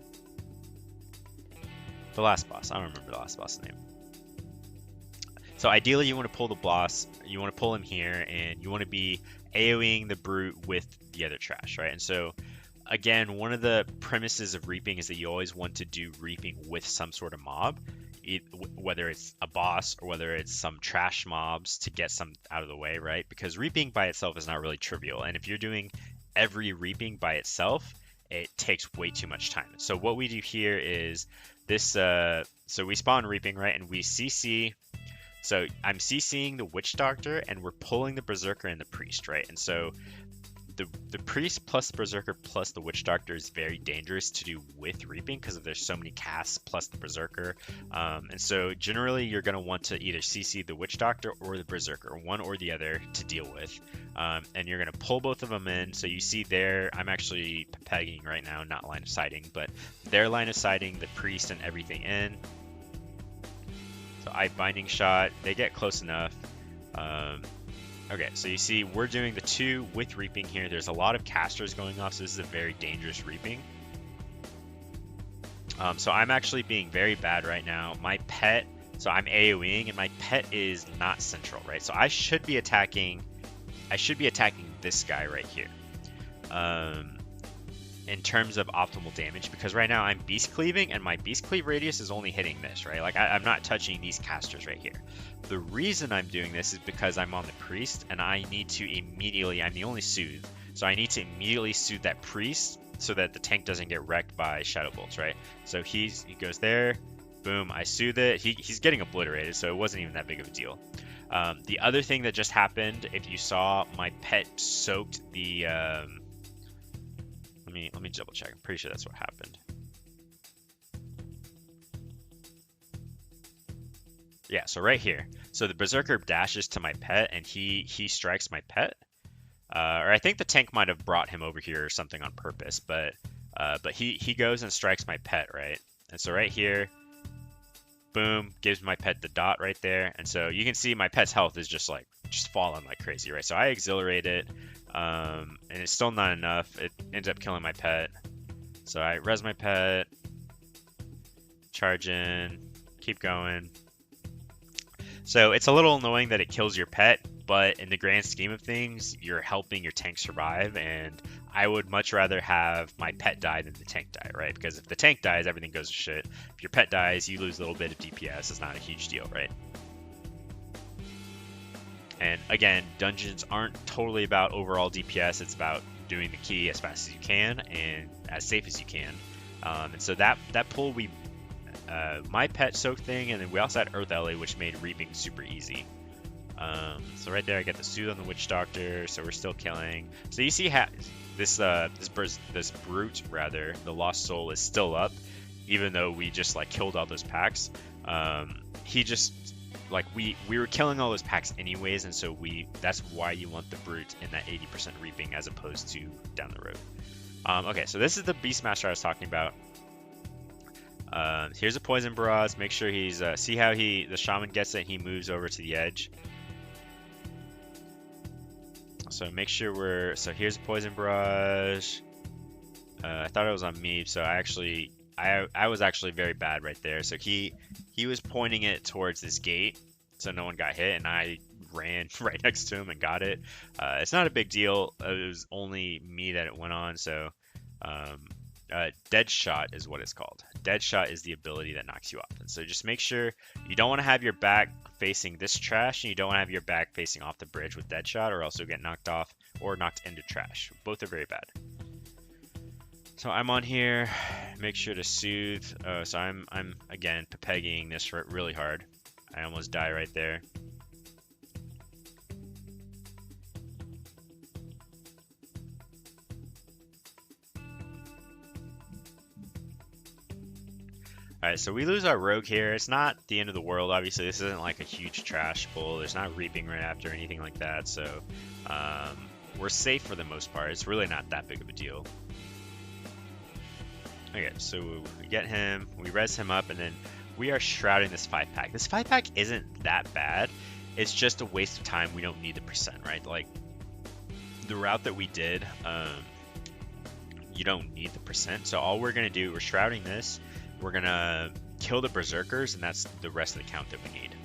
The last boss. I don't remember the last boss's name. So ideally you want to pull the boss, you want to pull him here, and you want to be AoEing the brute with the other trash, right? And so again, one of the premises of reaping is that you always want to do reaping with some sort of mob, whether it's a boss or whether it's some trash mobs to get some out of the way, right? Because reaping by itself is not really trivial, and if you're doing every reaping by itself, it takes way too much time. So what we do here is this, so we spawn reaping, right? And we CC, so I'm CCing the Witch Doctor and we're pulling the Berserker and the Priest, right? And so the Priest plus the Berserker plus the Witch Doctor is very dangerous to do with reaping because there's so many casts plus the Berserker. And so generally you're going to want to either CC the Witch Doctor or the Berserker, one or the other to deal with. And you're going to pull both of them in. So you see there, I'm actually pegging right now, not line of sighting, but they're line of sighting the Priest and everything in. So I binding shot, they get close enough. Okay, so you see we're doing the 2 with reaping here. There's a lot of casters going off, so this is a very dangerous reaping. So I'm actually being very bad right now. My pet, so I'm AoEing and my pet is not central, right? So I should be attacking this guy right here. In terms of optimal damage, because right now I'm beast cleaving and my beast cleave radius is only hitting this, right? Like I'm not touching these casters right here. The reason I'm doing this is because I'm on the priest and I need to immediately, I'm the only soothe, so I need to immediately soothe that priest so that the tank doesn't get wrecked by shadow bolts, right? So he goes there, boom, I soothe it. He's getting obliterated, so it wasn't even that big of a deal. The other thing that just happened, if you saw, my pet soaked the let me double check. I'm pretty sure that's what happened. Yeah, so right here. So the Berserker dashes to my pet and he strikes my pet. Or I think the tank might have brought him over here or something on purpose, but he goes and strikes my pet, right? And so right here, boom, gives my pet the dot right there. And so you can see my pet's health is just falling like crazy, right? So I exhilarate it, and it's still not enough. It ends up killing my pet. So I res my pet, charge in, keep going. So it's a little annoying that it kills your pet, but in the grand scheme of things, you're helping your tank survive, and I would much rather have my pet die than the tank die, right? Because if the tank dies, everything goes to shit. If your pet dies, you lose a little bit of DPS. It's not a huge deal, right? And again, dungeons aren't totally about overall DPS. It's about doing the key as fast as you can and as safe as you can. And so that pull, my pet soak thing, and then we also had Earth LA, which made reaping super easy. So right there, I get the soothe on the Witch Doctor, so we're still killing. So you see this brute, rather, the Lost Soul is still up, even though we just like killed all those packs. He just like we were killing all those packs anyways, and so that's why you want the brute in that 80% reaping as opposed to down the road. Okay, so this is the Beastmaster I was talking about. Here's a poison barrage. Make sure he's see how the shaman gets it. He moves over to the edge. So make sure so here's a poison barrage. I thought it was on me, so I I was actually very bad right there. So he was pointing it towards this gate, so no one got hit, and I ran right next to him and got it. It's not a big deal. It was only me that it went on. So dead shot is what it's called. Dead shot is the ability that knocks you off. And so just make sure you don't want to have your back facing this trash, and you don't want to have your back facing off the bridge with dead shot, or else you'll get knocked off or knocked into trash. Both are very bad. So I'm on here. Make sure to soothe. So I'm again pegging this really hard. I almost die right there. Alright, so we lose our rogue here. It's not the end of the world, obviously. This isn't like a huge trash pull. There's not reaping right after or anything like that. So we're safe for the most part. It's really not that big of a deal. Okay, so we get him, we res him up, and then we are shrouding this 5-pack. This 5-pack isn't that bad. It's just a waste of time. We don't need the percent, right? Like, the route that we did, you don't need the percent. So all we're going to do, we're shrouding this. We're going to kill the berserkers, and that's the rest of the count that we need.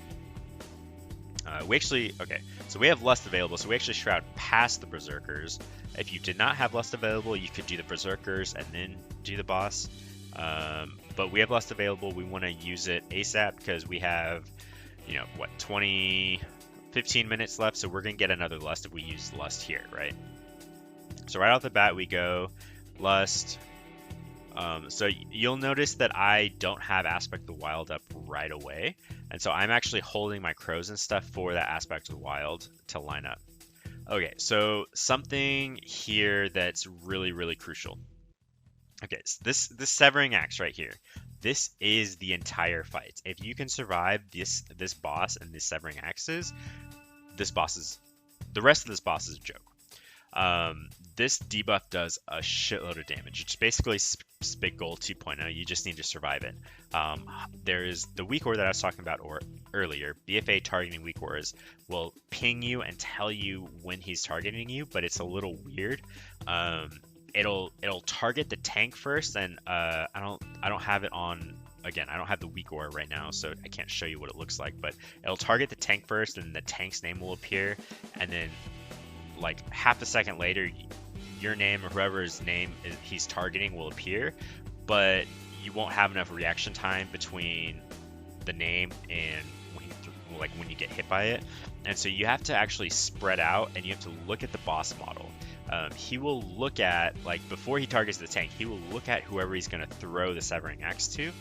Okay, so we have lust available, so we actually shroud past the berserkers. If you did not have lust available, you could do the berserkers and then do the boss. But we have lust available. We want to use it ASAP because we have, you know, what, 15 minutes left, so we're going to get another lust if we use lust here, right? So right off the bat, we go lust. So you'll notice that I don't have Aspect of the Wild up right away. And so I'm actually holding my crows and stuff for that Aspect of the Wild to line up. Okay, so something here that's really, really crucial. Okay, so this Severing Axe right here, this is the entire fight. If you can survive this boss and the Severing Axes, the rest of this boss is a joke. This debuff does a shitload of damage. It's basically Spit Gold 2.0. You just need to survive it. There is the weak ore that I was talking about earlier. BFA targeting weak ores will ping you and tell you when he's targeting you, but it's a little weird. It'll target the tank first, and I don't have it on. Again, I don't have the weak ore right now, so I can't show you what it looks like. But it'll target the tank first, and the tank's name will appear, and then like half a second later, your name or whoever's name he's targeting will appear, but you won't have enough reaction time between the name and when you get hit by it. And so you have to actually spread out, and you have to look at the boss model. He will look at, like, before he targets the tank, he will look at whoever he's going to throw the Severing Axe to.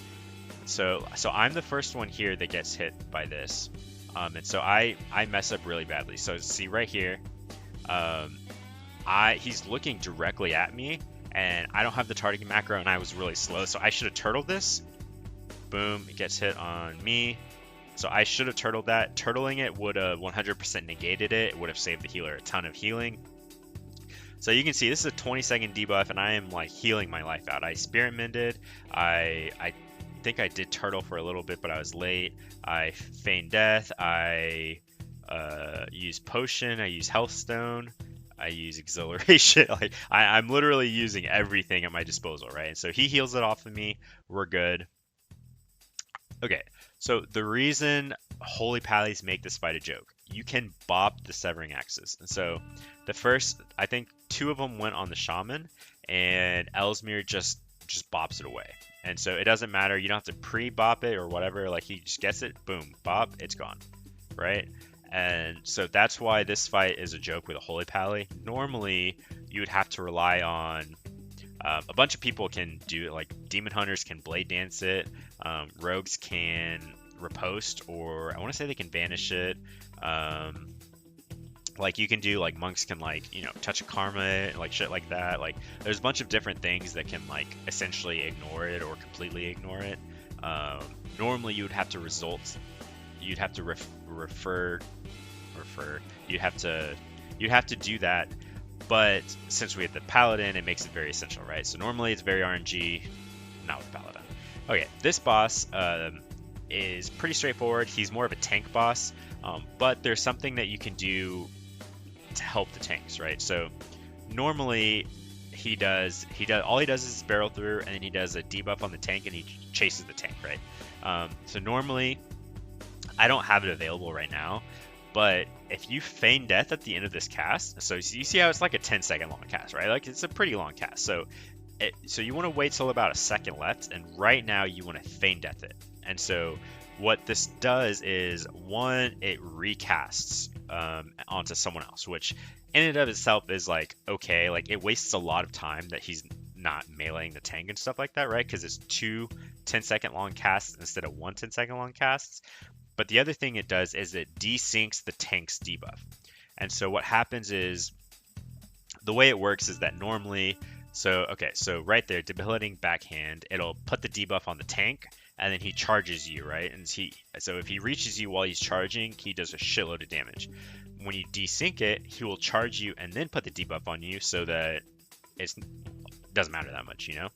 So I'm the first one here that gets hit by this, and so I mess up really badly. So see right here, he's looking directly at me, and I don't have the targeting macro, and I was really slow, so I should have turtled this. Boom, it gets hit on me. So I should have turtled that. Turtling it would have 100% negated it. It would have saved the healer a ton of healing. So you can see this is a 20-second debuff, and I am like healing my life out. I Spirit Mended. I think I did turtle for a little bit, but I was late. I feigned death. I used potion. I used health stone. I use exhilaration. Like I'm literally using everything at my disposal, right? And so he heals it off of me. We're good. Okay, so the reason Holy Pallies make this fight a joke, you can bop the Severing Axes. And so the first, I think 2 of them went on the Shaman, and Ellesmere just bops it away. And so it doesn't matter. You don't have to pre-bop it or whatever. Like, he just gets it, boom, bop, it's gone, right? And so that's why this fight is a joke with a Holy Pally. Normally, you would have to rely on a bunch of people can do it, like Demon Hunters can Blade Dance it, Rogues can Riposte, or I want to say they can Banish it. Like you can do, like monks can, like, you know, Touch of Karma, like shit like that. Like there's a bunch of different things that can, like, essentially ignore it or completely ignore it. Normally you would have to you'd have to you'd have to do that. But since we have the Paladin, it makes it very essential, right? So normally it's very RNG, not with Paladin. Okay, this boss is pretty straightforward. He's more of a tank boss, but there's something that you can do to help the tanks, right? So normally all he does is barrel through, and then he does a debuff on the tank, and he chases the tank, right? So normally, I don't have it available right now, but if you feign death at the end of this cast, so you see how it's like a 10-second long cast, right? Like it's a pretty long cast. So you want to wait till about a second left, and right now you want to feign death it. And so what this does is, one, it recasts onto someone else, which in and of itself is like, okay, like it wastes a lot of time that he's not meleeing the tank and stuff like that, right? Because it's 2 10-second long casts instead of 1 10-second long casts. But the other thing it does is it desyncs the tank's debuff. And so what happens is, the way it works is that normally, so right there, debilitating backhand, it'll put the debuff on the tank, and then he charges you, right? And so if he reaches you while he's charging, he does a shitload of damage. When you desync it, he will charge you and then put the debuff on you, so that it doesn't matter that much, you know?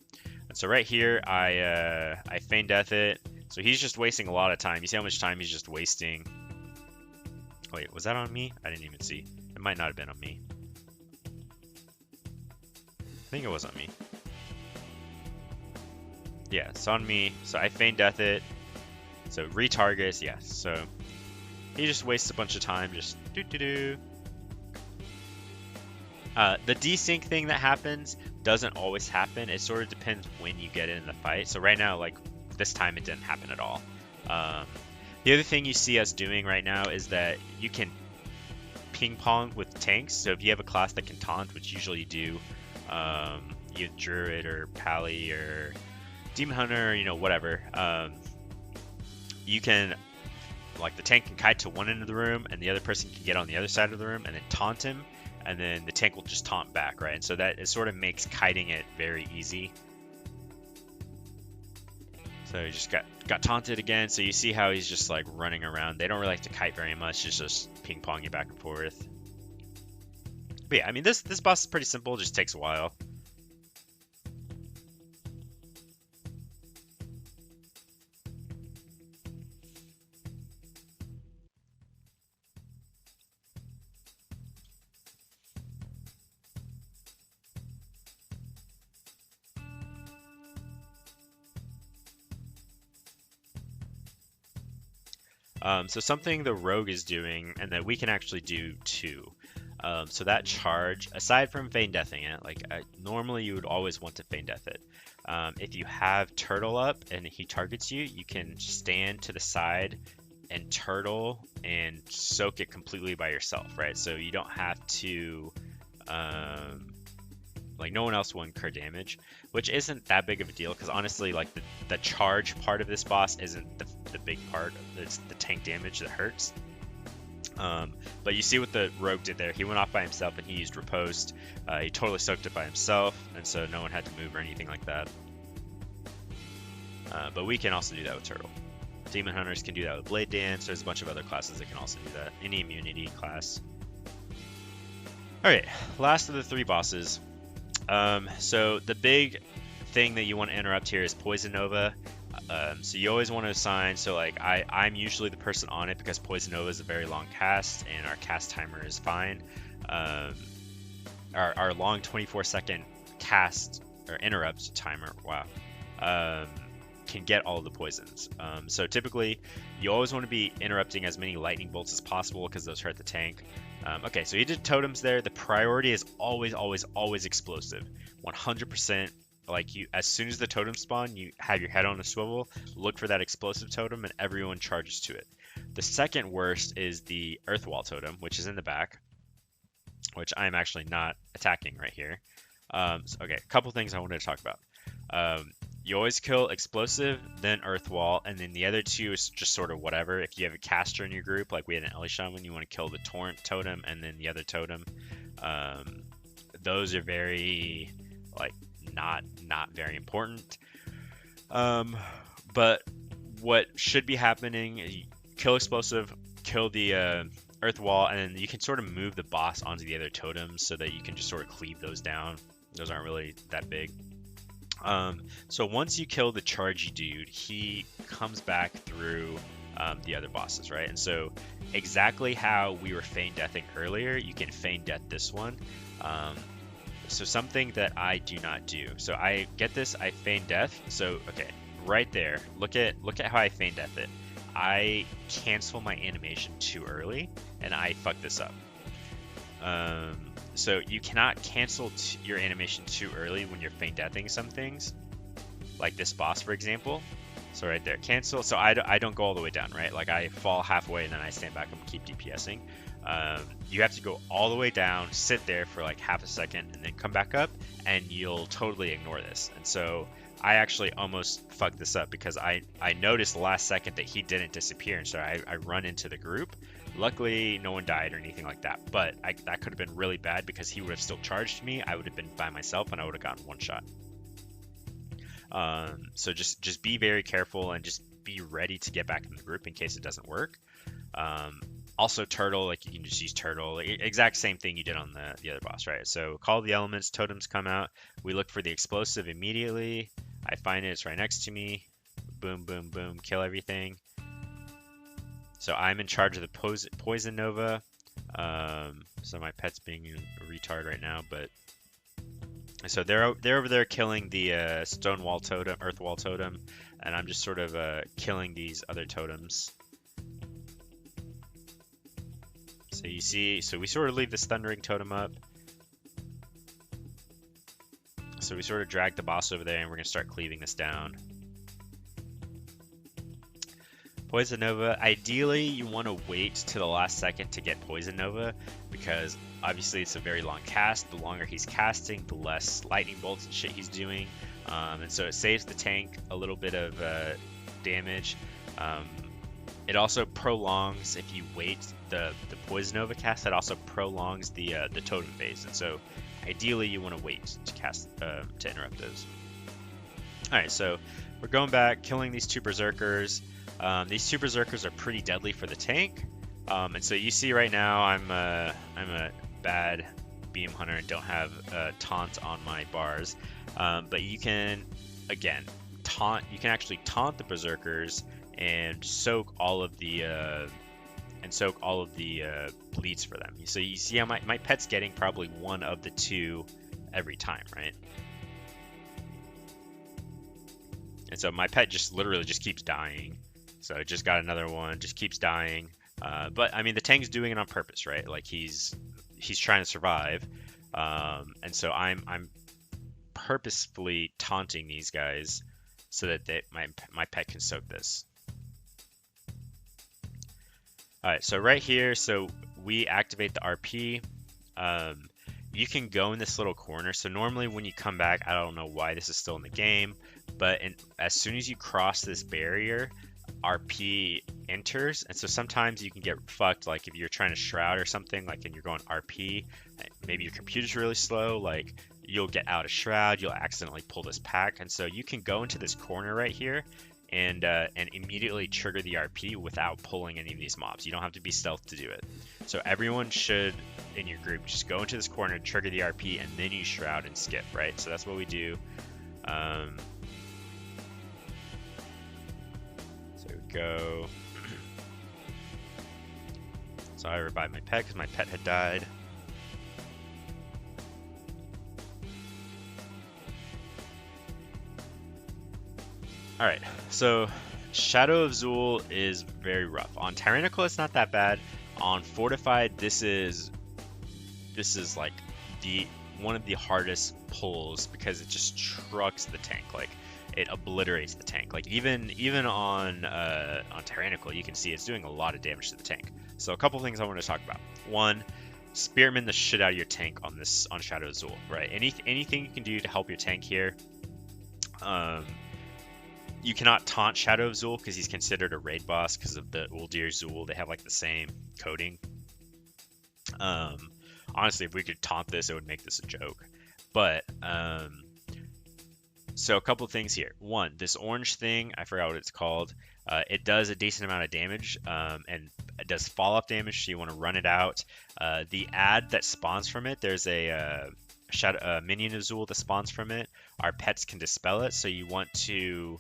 And so right here, I feign death it. So he's just wasting a lot of time. You see how much time he's just wasting? Wait, was that on me? I didn't even see. It might not have been on me. I think it was on me. Yeah, it's on me. So I feign death it. So retargets, yeah. So he just wastes a bunch of time. Just do. The desync thing that happens doesn't always happen. It sort of depends when you get in the fight. So right now, like this time, it didn't happen at all. The other thing you see us doing right now is that you can ping pong with tanks. So if you have a class that can taunt, which usually you do, you have Druid or Pally or Demon Hunter, you know, whatever. You can, like, the tank can kite to one end of the room, and the other person can get on the other side of the room and then taunt him, and then the tank will just taunt back, right? And so that it sort of makes kiting it very easy. So he just got taunted again. So you see how he's just like running around. They don't really like to kite very much. It's just ping ponging back and forth. But yeah, I mean, this boss is pretty simple. It just takes a while. So something the rogue is doing, and that we can actually do too. So that charge, aside from feign deathing it, like normally you would always want to feign death it. If you have turtle up and he targets you, you can stand to the side and turtle and soak it completely by yourself, right? So you don't have to, like no one else will incur damage, which isn't that big of a deal, because honestly, like the charge part of this boss isn't the big part. It's the tank damage that hurts. But you see what the rogue did there. He went off by himself and he used riposte. He totally soaked it by himself, and so no one had to move or anything like that. But we can also do that with turtle. Demon Hunters can do that with Blade Dance. There's a bunch of other classes that can also do that. Any immunity class. Alright, last of the 3 bosses. So the big thing that you want to interrupt here is Poison Nova. So you always want to assign, so like I'm usually the person on it because Poison Nova is a very long cast and our cast timer is fine. Our long 24-second cast or interrupt timer, wow, can get all of the poisons. So typically you always want to be interrupting as many lightning bolts as possible because those hurt the tank. Okay, so you did totems there. The priority is always explosive, 100%. Like as soon as the totem spawn, you have your head on a swivel, look for that explosive totem, and everyone charges to it. The second worst is the earth wall totem, which is in the back, which I'm actually not attacking right here. Okay, a couple things I wanted to talk about. You always kill explosive, then earth wall, and then the other 2 is just sort of whatever. If you have a caster in your group, like we had an Ellie Shaman, you want to kill the torrent totem and then the other totem. Those are very like not very important. But what should be happening is you kill explosive, kill the earth wall, and then you can sort of move the boss onto the other totems so that you can just sort of cleave those down. Those aren't really that big. So once you kill the chargy dude, he comes back through the other bosses, right? And so exactly how we were feign deathing earlier, you can feign death this one. So something that I do not do. So I get this, I feign death. So okay, right there. Look at how I feign death it. I cancel my animation too early, and I fuck this up. So you cannot cancel your animation too early when you're feign deathing some things, like this boss, for example. So right there, cancel. So I don't go all the way down, right? Like I fall halfway and then I stand back and keep DPSing. You have to go all the way down, sit there for like half a second, and then come back up, and you'll totally ignore this. And so I actually almost fucked this up because I noticed the last second that he didn't disappear, and so I run into the group. Luckily, no one died or anything like that, but that could have been really bad because he would have still charged me. I would have been by myself, and I would have gotten one shot. So just be very careful and just be ready to get back in the group in case it doesn't work. Also turtle, like you can just use turtle, exact same thing you did on the other boss, right? So call the elements, totems come out. We look for the explosive immediately. I find it, it's right next to me. Boom, boom, boom, kill everything. So I'm in charge of the poison nova. So my pet's being a retard right now, but so they're over there killing the stone wall totem, earth wall totem, and I'm just sort of killing these other totems. So you see, so we sort of leave this thundering totem up. So we sort of drag the boss over there, and we're gonna start cleaving this down. Poison Nova, ideally you want to wait to the last second to get Poison Nova, because obviously it's a very long cast. The longer he's casting, the less lightning bolts and shit he's doing, and so it saves the tank a little bit of damage. It also prolongs, if you wait the Poison Nova cast, that also prolongs the totem phase, and so ideally you want to wait to cast to interrupt those. All right, so we're going back, killing these two berserkers. These two berserkers are pretty deadly for the tank, and so you see right now I'm a bad BM Hunter and don't have taunt on my bars, but you can again taunt. You can actually taunt the berserkers and soak all of the bleeds for them. So you see how my pet's getting probably one of the two every time, right? And so my pet just literally just keeps dying. So it just got another one, just keeps dying. But I mean, the tank's doing it on purpose, right? Like he's trying to survive. And so I'm purposefully taunting these guys so that my pet can soak this. All right, so right here, so we activate the RP. You can go in this little corner. So normally when you come back, I don't know why this is still in the game, but as soon as you cross this barrier, RP enters. And so sometimes you can get fucked, like if you're trying to shroud or something, like and you're going RP, maybe your computer's really slow, like you'll get out of shroud, you'll accidentally pull this pack. And so you can go into this corner right here and immediately trigger the RP without pulling any of these mobs. You don't have to be stealth to do it. So everyone should, in your group, just go into this corner, trigger the RP, and then you shroud and skip, right? So that's what we do. So we go. So I revived my pet because my pet had died. Alright, so Shadow of Zul is very rough. On Tyrannical, it's not that bad. On Fortified, this is like one of the hardest pulls because it just trucks the tank. Like it obliterates the tank. Like even on Tyrannical, you can see it's doing a lot of damage to the tank. So a couple things I want to talk about. One, spearman the shit out of your tank on Shadow of Zul, right? Anything you can do to help your tank here. You cannot taunt Shadow of Zul because he's considered a raid boss because of the Uldir Zul. They have like the same coding. Honestly, if we could taunt this, it would make this a joke. But so a couple things here. One, this orange thing, I forgot what it's called. It does a decent amount of damage, and it does fall-off damage, so you want to run it out. The ad that spawns from it, there's a minion of Zul that spawns from it. Our pets can dispel it, so you want to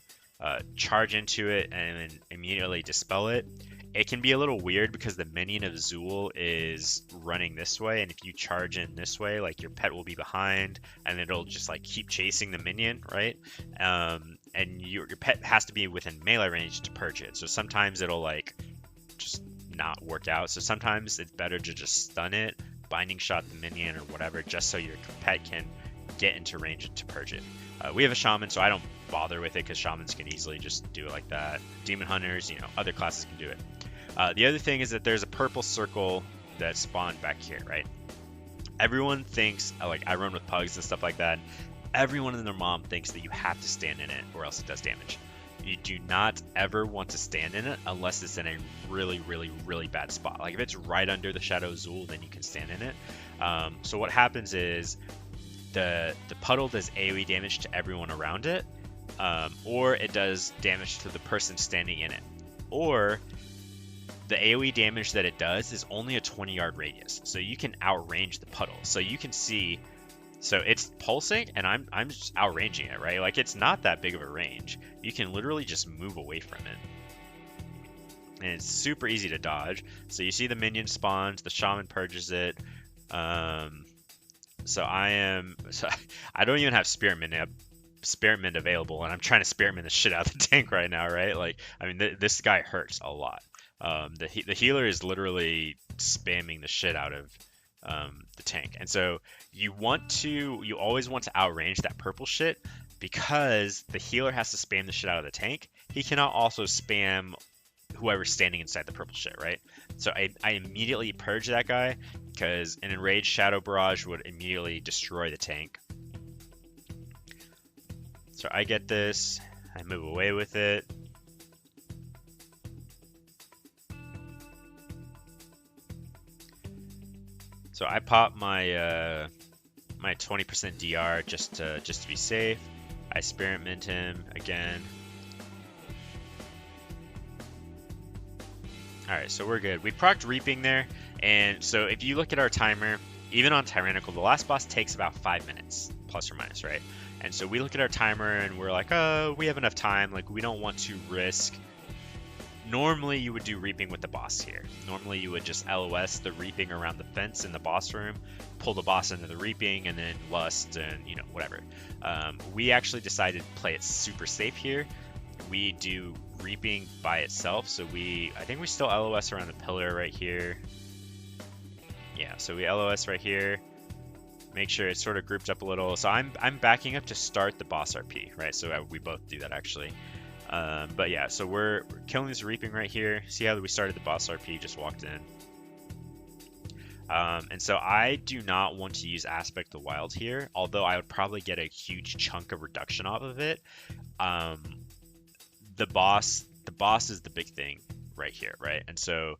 charge into it and then immediately dispel it. It can be a little weird because the minion of Zool is running this way, and if you charge in this way, like your pet will be behind, and it'll just like keep chasing the minion, right? And your pet has to be within melee range to purge it. So sometimes it'll like just not work out. So sometimes it's better to just stun it, binding shot the minion or whatever, just so your pet can get into range to purge it. We have a Shaman, so I don't bother with it because Shamans can easily just do it like that. Demon Hunters, you know, other classes can do it. The other thing is that there's a purple circle that spawned back here, right? Everyone thinks, like I run with pugs and stuff like that, everyone and their mom thinks that you have to stand in it or else it does damage. You do not ever want to stand in it unless it's in a really, really, really bad spot. Like if it's right under the Shadow Zool, then you can stand in it. So what happens is the puddle does AoE damage to everyone around it, or it does damage to the person standing in it, or the AoE damage that it does is only a 20-yard radius, so you can outrange the puddle. So you can see, so it's pulsing, and I'm just outranging it, right? Like it's not that big of a range. You can literally just move away from it, and it's super easy to dodge. So you see the minion spawns, the Shaman purges it. So I don't even have Spearmint available, and I'm trying to Spearmint the shit out of the tank right now, right? Like, I mean, this guy hurts a lot. The healer is literally spamming the shit out of the tank, and so you always want to outrange that purple shit because the healer has to spam the shit out of the tank. He cannot also spam whoever's standing inside the purple shit, right? So I immediately purge that guy because an enraged Shadow Barrage would immediately destroy the tank. So I get this, I move away with it. So I pop my my 20% DR just to be safe. I Spearmint him again. Alright, so we're good. We procced Reaping there, and so if you look at our timer, even on Tyrannical, the last boss takes about 5 minutes, plus or minus, right? And so we look at our timer and we're like, oh, we have enough time, like we don't want to risk. Normally you would do Reaping with the boss here. Normally you would just LOS the Reaping around the fence in the boss room, pull the boss into the Reaping, and then Lust and, you know, whatever. We actually decided to play it super safe here. We do Reaping by itself, so I think we still LOS around the pillar right here. Yeah, so we LOS right here. Make sure it's sort of grouped up a little. So I'm backing up to start the boss RP, right? So we both do that actually. But yeah, so we're killing this Reaping right here. See how we started the boss RP, just walked in. And so I do not want to use Aspect the Wild here, although I would probably get a huge chunk of reduction off of it. The boss is the big thing right here, right? And so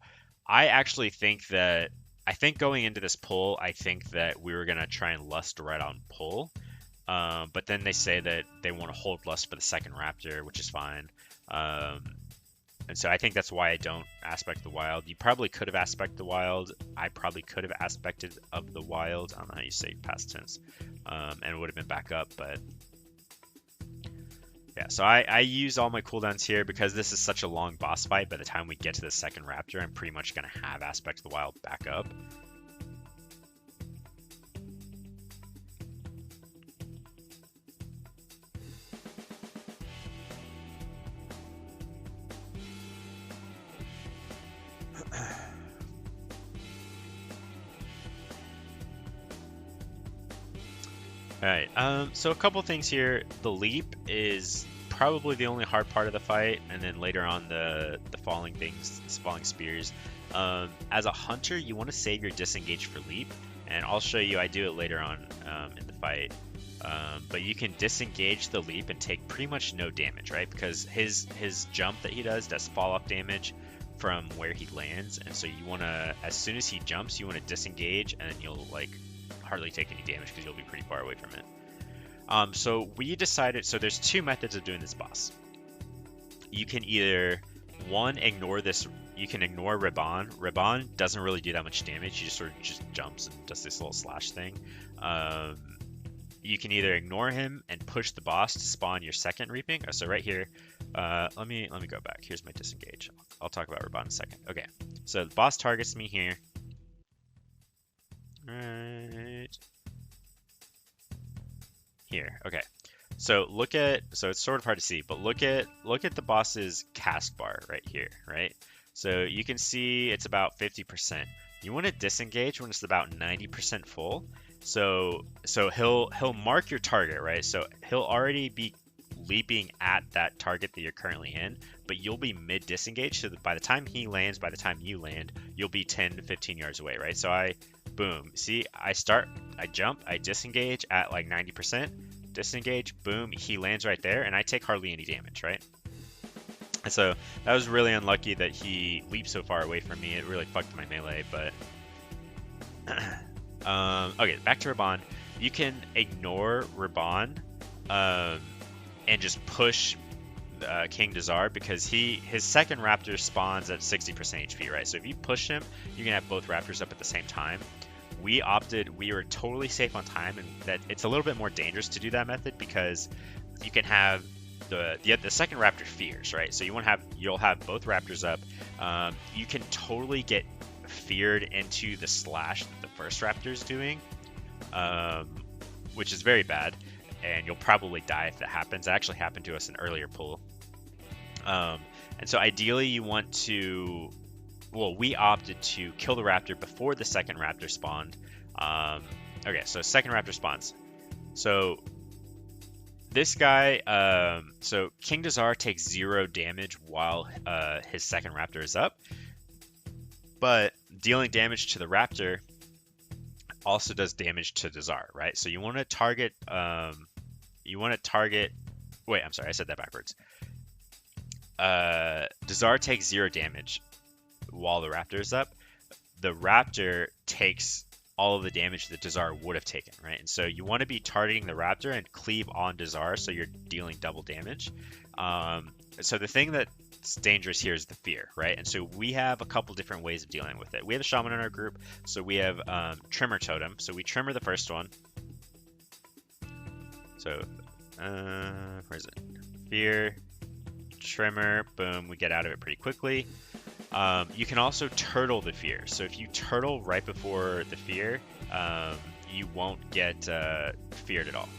I actually think going into this pull, I think that we were going to try and Lust right on pull. But then they say that they want to hold Lust for the second Raptor, which is fine. And so I think that's why I don't Aspect the Wild. You probably could have Aspect the Wild. I probably could have Aspected of the Wild. I don't know how you say past tense. And it would have been back up, but yeah, so I use all my cooldowns here because this is such a long boss fight. By the time we get to the second Raptor, I'm pretty much going to have Aspect of the Wild back up. Alright, so a couple things here. The leap is probably the only hard part of the fight, and then later on the falling things, falling spears. As a hunter, you want to save your disengage for leap, and I'll show you, I do it later on in the fight. But you can disengage the leap and take pretty much no damage, right? Because his jump that he does fall off damage from where he lands, and so you want to, as soon as he jumps, you want to disengage, and then you'll like hardly take any damage because you'll be pretty far away from it. So we decided, so there's two methods of doing this boss. You can either, one, ignore this, you can ignore Ribbon. Ribbon doesn't really do that much damage, he just sort of just jumps and does this little slash thing. you can either ignore him and push the boss to spawn your second reaping. So right here, let me go back. Here's my disengage. I'll talk about Raban in a second. Okay, so the boss targets me here. Right here. Okay. So it's sort of hard to see, but look at the boss's cast bar right here, right? So you can see it's about 50%. You want to disengage when it's about 90% full. So he'll mark your target, right? So he'll already be leaping at that target that you're currently in, but you'll be mid disengage. So that by the time he lands, by the time you land, you'll be 10 to 15 yards away, right? So boom, see, I jump, I disengage at like 90%, disengage, boom, he lands right there, and I take hardly any damage, right? And so that was really unlucky that he leaped so far away from me. It really fucked my melee, but okay, back to Raban. You can ignore Raban and just push King Dazar, because his second raptor spawns at 60% HP, right? So if you push him, you can have both raptors up at the same time. We were totally safe on time, and that it's a little bit more dangerous to do that method because you can have the second raptor fears, right? So you'll have both raptors up. You can totally get feared into the slash that the first raptor is doing, which is very bad, and you'll probably die if that happens. It actually happened to us in earlier pull. And so ideally you want to, we opted to kill the raptor before the second raptor spawned. Okay, so second raptor spawns. So this guy, so King Dazar takes 0 damage while his second raptor is up, but dealing damage to the raptor also does damage to Dazar, right? So you want to target, wait, I'm sorry, I said that backwards. Dazar takes 0 damage while the raptor is up. The raptor takes all of the damage that Dazar would have taken, right? And so you want to be targeting the raptor and cleave on Dazar, so you're dealing double damage. So the thing that's dangerous here is the fear, right? And so we have a couple different ways of dealing with it. We have a Shaman in our group, so we have Trimmer Totem. So we Trimmer the first one. So, where is it? Fear, Trimmer, boom, we get out of it pretty quickly. You can also turtle the fear. So if you turtle right before the fear, you won't get feared at all.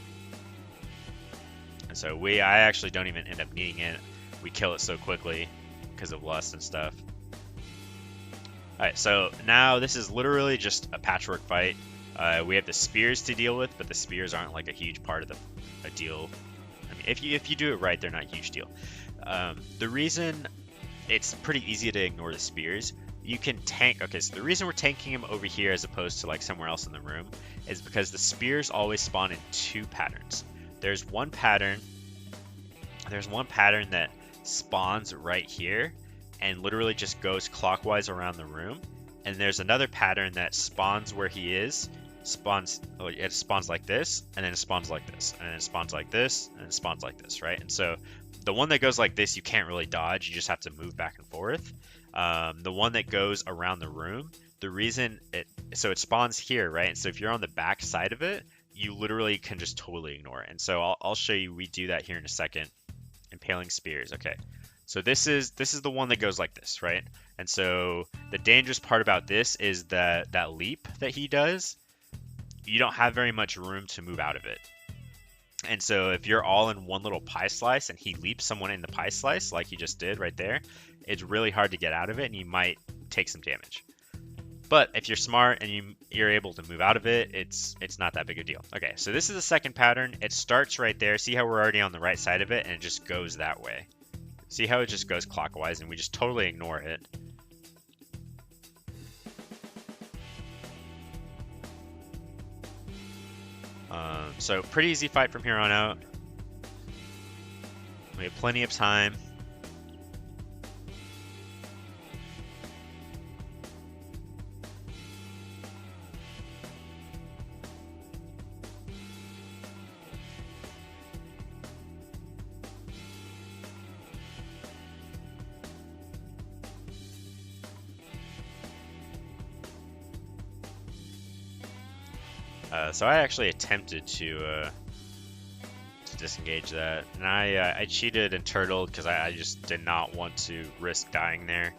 And so I actually don't even end up needing it. We kill it so quickly because of lust and stuff. Alright, so now this is literally just a patchwork fight. We have the spears to deal with, but the spears aren't like a huge part of the deal. I mean, if you do it right, they're not a huge deal. The reason it's pretty easy to ignore the spears, you can tank. Okay, so the reason we're tanking him over here as opposed to like somewhere else in the room is because the spears always spawn in 2 patterns. There's one pattern that spawns right here and literally just goes clockwise around the room, and there's another pattern that spawns where he is, it spawns like this, and then it spawns like this, and then it spawns like this, and it spawns like this, right? And so the one that goes like this, you can't really dodge, you just have to move back and forth. The one that goes around the room, the reason it spawns here, right? And so if you're on the back side of it, you literally can just totally ignore it. And so I'll show you, we do that here in a second. Impaling spears. Okay, so this is the one that goes like this, right? And so the dangerous part about this is that leap that he does, you don't have very much room to move out of it. And so if you're all in one little pie slice and he leaps someone in the pie slice like he just did right there, it's really hard to get out of it, and you might take some damage. But if you're smart and you're able to move out of it, it's not that big a deal. Okay, so this is the second pattern. It starts right there. See how we're already on the right side of it, and it just goes that way. See how it just goes clockwise, and we just totally ignore it. So pretty easy fight from here on out. We have plenty of time. So I actually attempted to disengage that, and I cheated and turtled because I just did not want to risk dying there.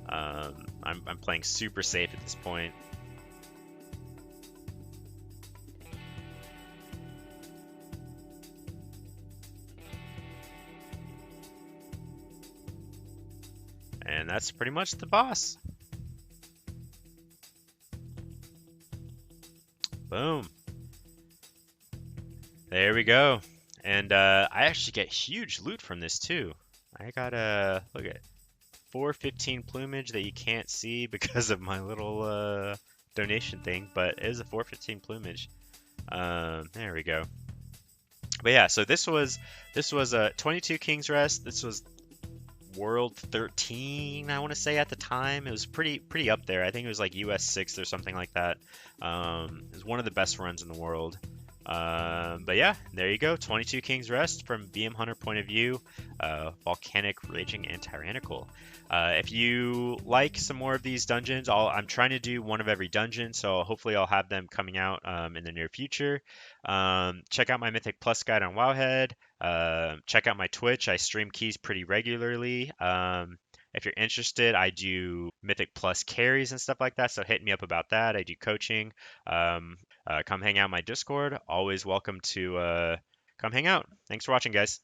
I'm playing super safe at this point. And that's pretty much the boss. Boom. There we go. And I actually get huge loot from this too. I got a, look at 415 plumage that you can't see because of my little donation thing, but it is a 415 plumage. There we go. But yeah, so this was a 22 King's Rest. This was World 13, I want to say at the time. It was pretty up there. I think it was like US 6th or something like that. It was one of the best runs in the world. But yeah, there you go. 22 King's Rest from BM Hunter point of view, Volcanic, Raging, and Tyrannical. If you like some more of these dungeons, I'm trying to do one of every dungeon, so hopefully I'll have them coming out in the near future. Check out my Mythic Plus guide on Wowhead. Check out my Twitch. I stream keys pretty regularly. If you're interested, I do Mythic Plus carries and stuff like that, so hit me up about that. I do coaching. Come hang out in my Discord. Always welcome to come hang out. Thanks for watching, guys.